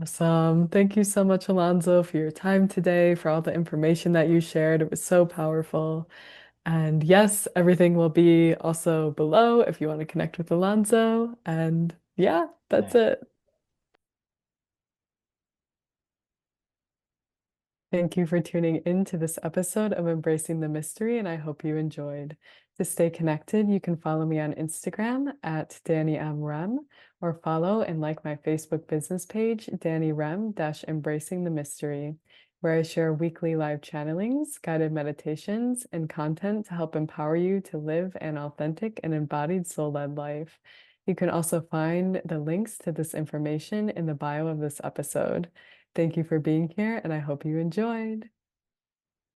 Awesome. Thank you so much, Alonzo, for your time today, for all the information that you shared. It was so powerful. And yes, everything will be also below if you want to connect with Alonzo. And yeah, that's Yeah. it. Thank you for tuning in to this episode of Embracing the Mystery, and I hope you enjoyed. To stay connected, you can follow me on Instagram at Danny M. Rem, or follow and like my Facebook business page, Danny Rem Embracing the Mystery, where I share weekly live channelings, guided meditations, and content to help empower you to live an authentic and embodied soul-led life. You can also find the links to this information in the bio of this episode. Thank you for being here, and I hope you enjoyed.